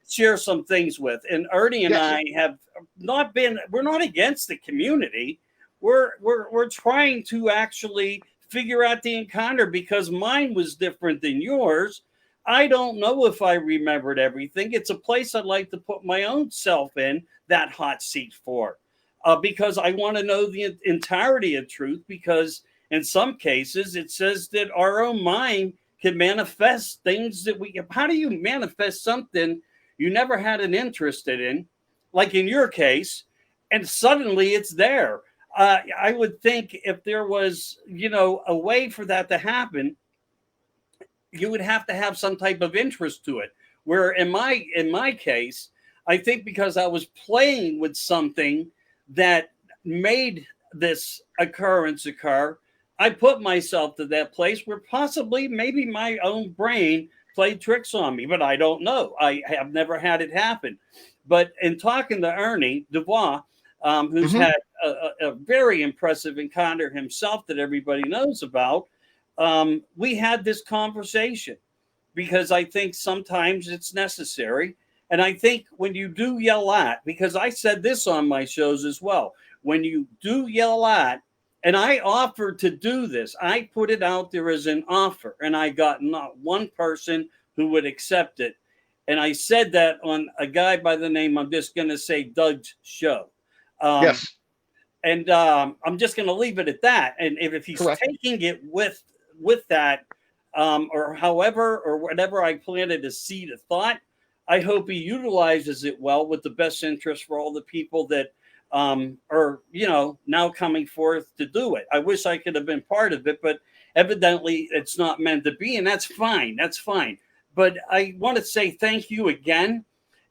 share some things with. And Ernie and I have we're not against the community. We're trying to actually figure out the encounter because mine was different than yours. I don't know if I remembered everything. It's a place I'd like to put my own self in that hot seat for, because I want to know the entirety of truth, because in some cases it says that our own mind can manifest things that how do you manifest something you never had an interest in, like in your case, and suddenly it's there? I would think if there was, a way for that to happen, you would have to have some type of interest to it. Where in my case, I think because I was playing with something that made this occurrence occur, I put myself to that place where possibly maybe my own brain played tricks on me, but I don't know. I have never had it happen. But in talking to Ernie Dubois, who's had a very impressive encounter himself that everybody knows about, we had this conversation because I think sometimes it's necessary. And I think when you do yell at, because I said this on my shows as well, when you do yell at, and I offered to do this, I put it out there as an offer, and I got not one person who would accept it. And I said that on a guy by the name, I'm just going to say Doug's show. Um, Yes. and I'm just going to leave it at that. And if he's Correct. taking it with that, or however or whatever I planted a seed of thought, I hope he utilizes it well with the best interest for all the people that are now coming forth to do it. I wish I could have been part of it, but evidently it's not meant to be, and that's fine. That's fine. But I want to say thank you again.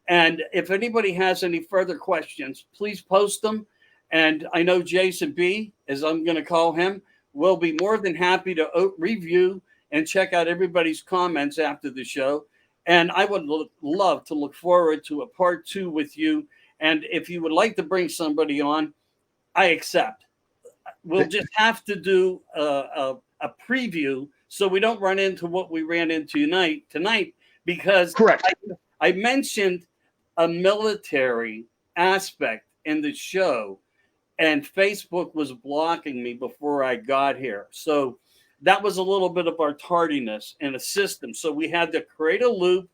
And if anybody has any further questions, please post them. And I know Jason B, as I'm going to call him, will be more than happy to review and check out everybody's comments after the show. And I would love to look forward to a part 2 with you. And if you would like to bring somebody on, I accept. We'll just have to do a preview so we don't run into what we ran into tonight, because Correct. I mentioned a military aspect in the show, and Facebook was blocking me before I got here. So that was a little bit of our tardiness in a system. So we had to create a loop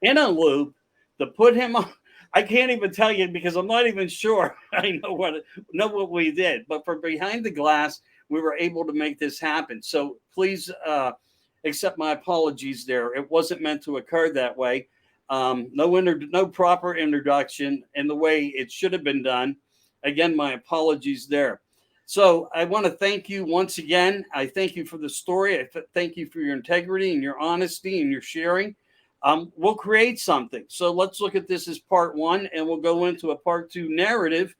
in a loop to put him on. I can't even tell you because I'm not even sure I know what we did. But from behind the glass, we were able to make this happen. So please accept my apologies there. It wasn't meant to occur that way. No proper introduction in the way it should have been done. Again, my apologies there. So I want to thank you once again. I thank you for the story. I thank you for your integrity and your honesty and your sharing. We'll create something. So let's look at this as part 1, and we'll go into a part 2 narrative.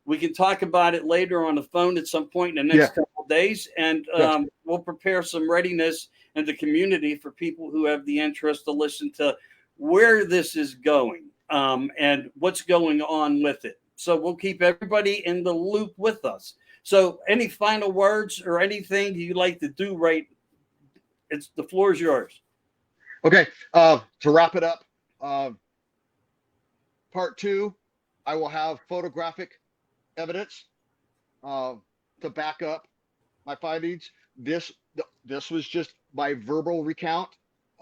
We can talk about it later on the phone at some point in the next couple of days, and we'll prepare some readiness in the community for people who have the interest to listen to where this is going and what's going on with it. So we'll keep everybody in the loop with us. So any final words or anything you'd like to do, right? The floor is yours. Okay. To wrap it up, part 2, I will have photographic evidence to back up my findings. This was just my verbal recount.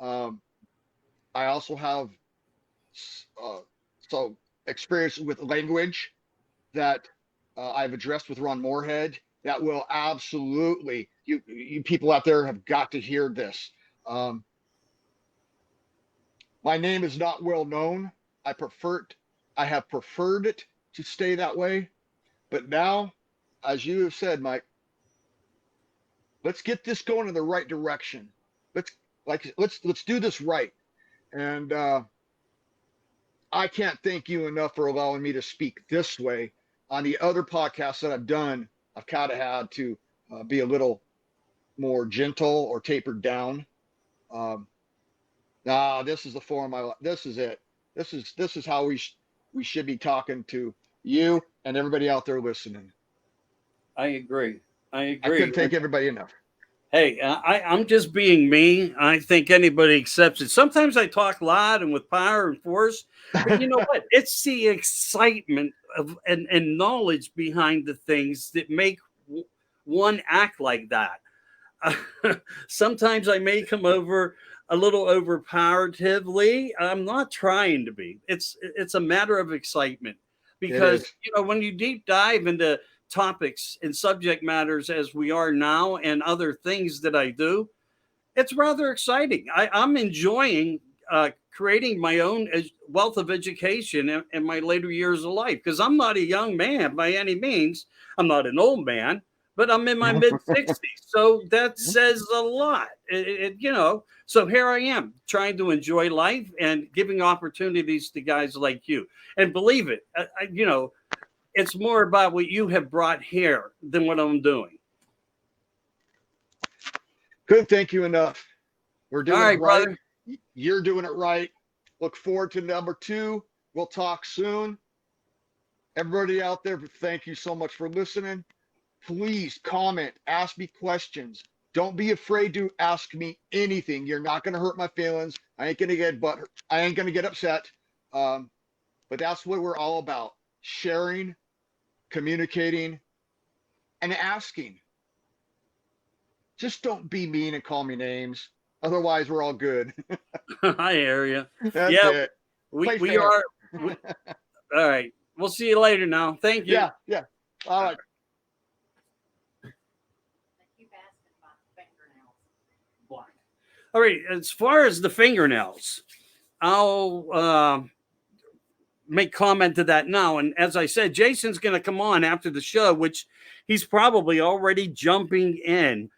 I also have so experience with language that I've addressed with Ron Moorhead that will absolutely, you people out there have got to hear this. My name is not well known. I have preferred it to stay that way. But now, as you have said, Mike, let's get this going in the right direction. Let's do this right. And I can't thank you enough for allowing me to speak this way. On the other podcasts that I've done, I've kind of had to be a little more gentle or tapered down. This is the forum. This is it. This is how we should be talking to you and everybody out there listening. I agree. I couldn't thank everybody enough. Hey, I'm just being me. I think anybody accepts it. Sometimes I talk loud and with power and force, but you know what? It's the excitement of and knowledge behind the things that make one act like that. Sometimes I may come over a little overpoweratively. I'm not trying to be. It's a matter of excitement because when you deep dive into topics and subject matters as we are now and other things that I do, it's rather exciting. I'm enjoying creating my own wealth of education in my later years of life because I'm not a young man by any means. I'm not an old man, but I'm in my mid 60s. So that says a lot, So here I am trying to enjoy life and giving opportunities to guys like you. And believe it, it's more about what you have brought here than what I'm doing. Couldn't thank you enough. We're doing it right. Brother. You're doing it right. Look forward to number 2. We'll talk soon. Everybody out there, thank you so much for listening. Please comment, ask me questions. Don't be afraid to ask me anything. You're not going to hurt my feelings. I ain't going to get upset. But that's what we're all about. Sharing, communicating, and asking. Just don't be mean and call me names. Otherwise, we're all good. I hear you. That's Yeah, it. Play we fair. are. All right. We'll see you later now. Thank you. Yeah. All right. Black. All right. As far as the fingernails, I'll make comment to that now. And as I said, Jason's going to come on after the show, which he's probably already jumping in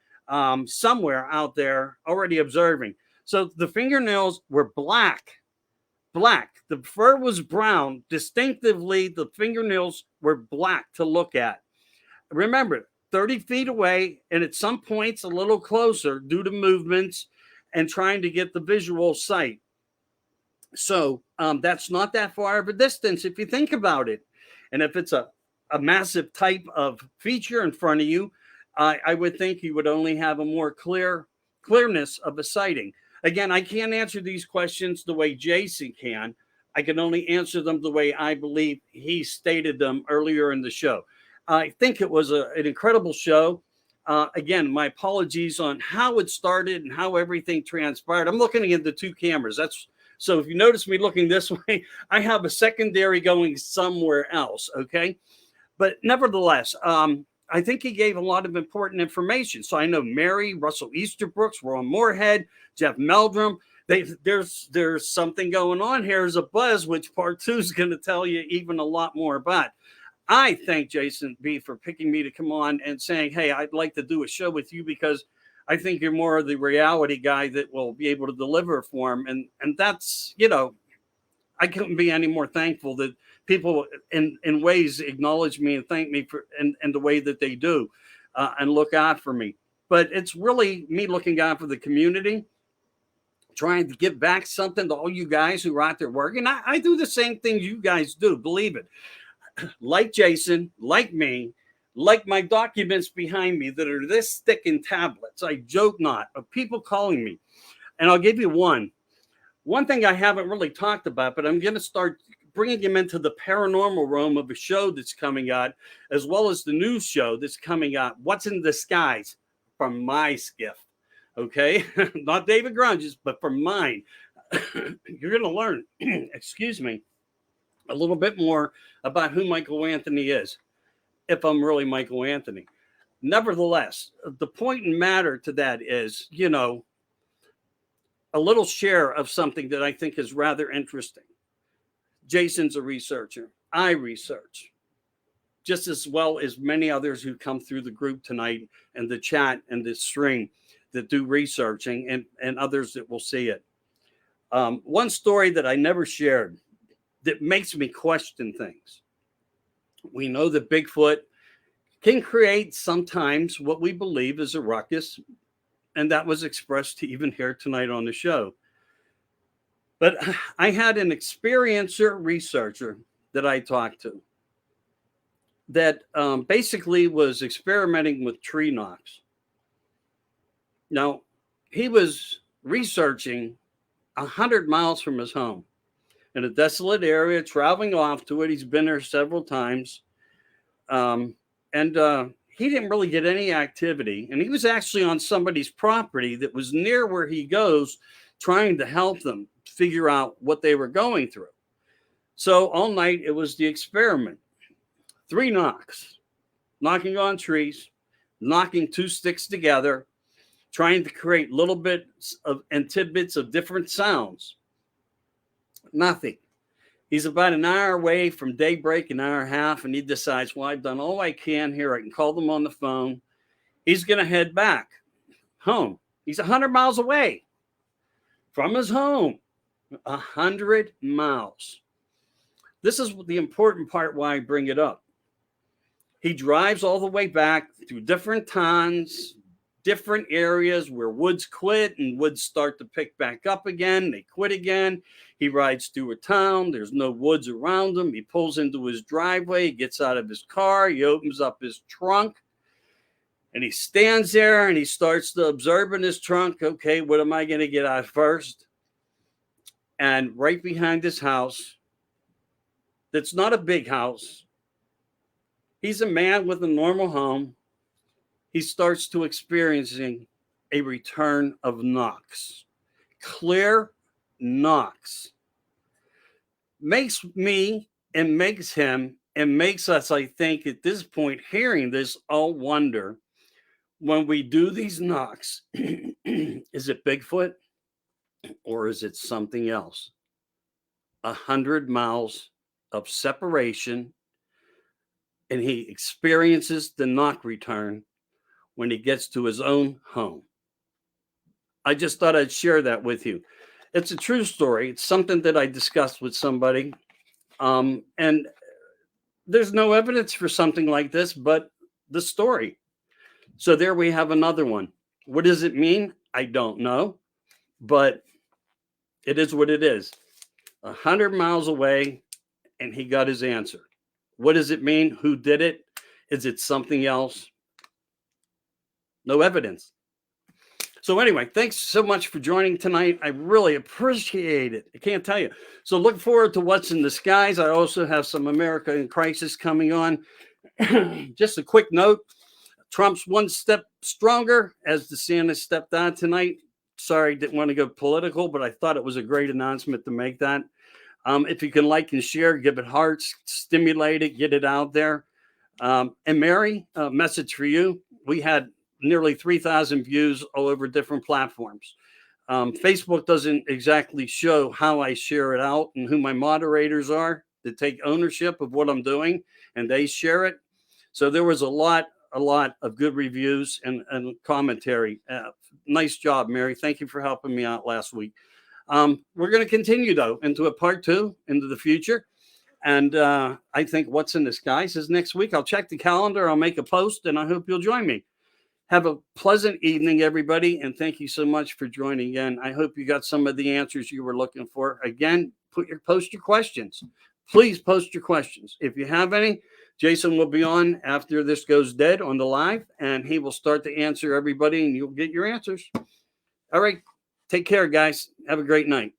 somewhere out there, already observing. So the fingernails were black. The fur was brown. Distinctively, the fingernails were black to look at. Remember, 30 feet away, and at some points a little closer due to movements and trying to get the visual sight. So that's not that far of a distance if you think about it. And if it's a massive type of feature in front of you, I would think you would only have a more clearness of a sighting. Again, I can't answer these questions the way Jason can. I can only answer them the way I believe he stated them earlier in the show. I think it was an incredible show. Again, my apologies on how it started and how everything transpired. I'm looking at the two cameras. So if you notice me looking this way, I have a secondary going somewhere else, okay? But nevertheless, I think he gave a lot of important information. So I know Mary, Russell Easterbrooks, Ron Moorhead, Jeff Meldrum. There's something going on here. There's a buzz, which part 2 is going to tell you even a lot more about. I thank Jason B for picking me to come on and saying, hey, I'd like to do a show with you because I think you're more of the reality guy that will be able to deliver for him. And that's, I couldn't be any more thankful that people in ways acknowledge me and thank me for and the way that they do and look out for me. But it's really me looking out for the community, trying to give back something to all you guys who are out there working. I do the same thing you guys do, believe it. Like Jason, like me, like my documents behind me that are this thick in tablets. I joke not, of people calling me. And I'll give you one thing I haven't really talked about, but I'm going to start bringing him into the paranormal realm of a show that's coming out, as well as the news show that's coming out. What's in the Skies from my skiff. Okay. Not David Grunge's, but from mine. You're going to learn, excuse me, a little bit more about who Michael Anthony is, if I'm really Michael Anthony. Nevertheless, the point and matter to that is, a little share of something that I think is rather interesting. Jason's a researcher. I research just as well as many others who come through the group tonight and the chat and the stream that do researching and others that will see it. One story that I never shared that makes me question things. We know that Bigfoot can create sometimes what we believe is a ruckus, and that was expressed to even here tonight on the show. But I had an experiencer researcher that I talked to that basically was experimenting with tree knocks. Now, he was researching 100 miles from his home in a desolate area, traveling off to it. He's been there several times. And he didn't really get any activity. And he was actually on somebody's property that was near where he goes, trying to help them figure out what they were going through. So all night, it was the experiment. 3 knocks, knocking on trees, knocking 2 sticks together, trying to create little bits of and tidbits of different sounds. Nothing. He's about an hour away from daybreak, an hour and a half, and he decides, well, I've done all I can here. I can call them on the phone. He's going to head back home. He's 100 miles away from his home. 100 miles. This is the important part why I bring it up. He drives all the way back through different towns, different areas where woods quit and woods start to pick back up again. They quit again. He rides through a town. There's no woods around him. He pulls into his driveway. He gets out of his car. He opens up his trunk. And he stands there and he starts to observe in his trunk. Okay, what am I going to get out first? And right behind his house, that's not a big house, he's a man with a normal home. He starts to experiencing a return of knocks, clear knocks. Makes me and makes him and makes us, I think, at this point, hearing this, all wonder, when we do these knocks, is it Bigfoot or is it something else? 100 miles of separation, and he experiences the knock return when he gets to his own home. I just thought I'd share that with you. It's a true story. It's something that I discussed with somebody. And there's no evidence for something like this, but the story. So there we have another one. What does it mean? I don't know, but it is what it is. 100 miles away, and he got his answer. What does it mean? Who did it? Is it something else? No evidence. So anyway, thanks so much for joining tonight. I really appreciate it. I can't tell you. So look forward to what's in the skies. I also have some America in Crisis coming on. Just a quick note. Trump's one step stronger as DeSantis stepped on tonight. Sorry, didn't want to go political, but I thought it was a great announcement to make that. If you can like and share, give it hearts, stimulate it, get it out there. And Mary, a message for you. We had nearly 3,000 views all over different platforms. Facebook doesn't exactly show how I share it out and who my moderators are to take ownership of what I'm doing, and they share it. So there was a lot of good reviews and commentary. Nice job, Mary. Thank you for helping me out last week. We're going to continue, though, into a part 2 into the future. And I think what's in the skies is next week. I'll check the calendar. I'll make a post, and I hope you'll join me. Have a pleasant evening, everybody, and thank you so much for joining in. I hope you got some of the answers you were looking for. Again, post your questions. Please post your questions. If you have any, Jason will be on after this goes dead on the live, and he will start to answer everybody, and you'll get your answers. All right. Take care, guys. Have a great night.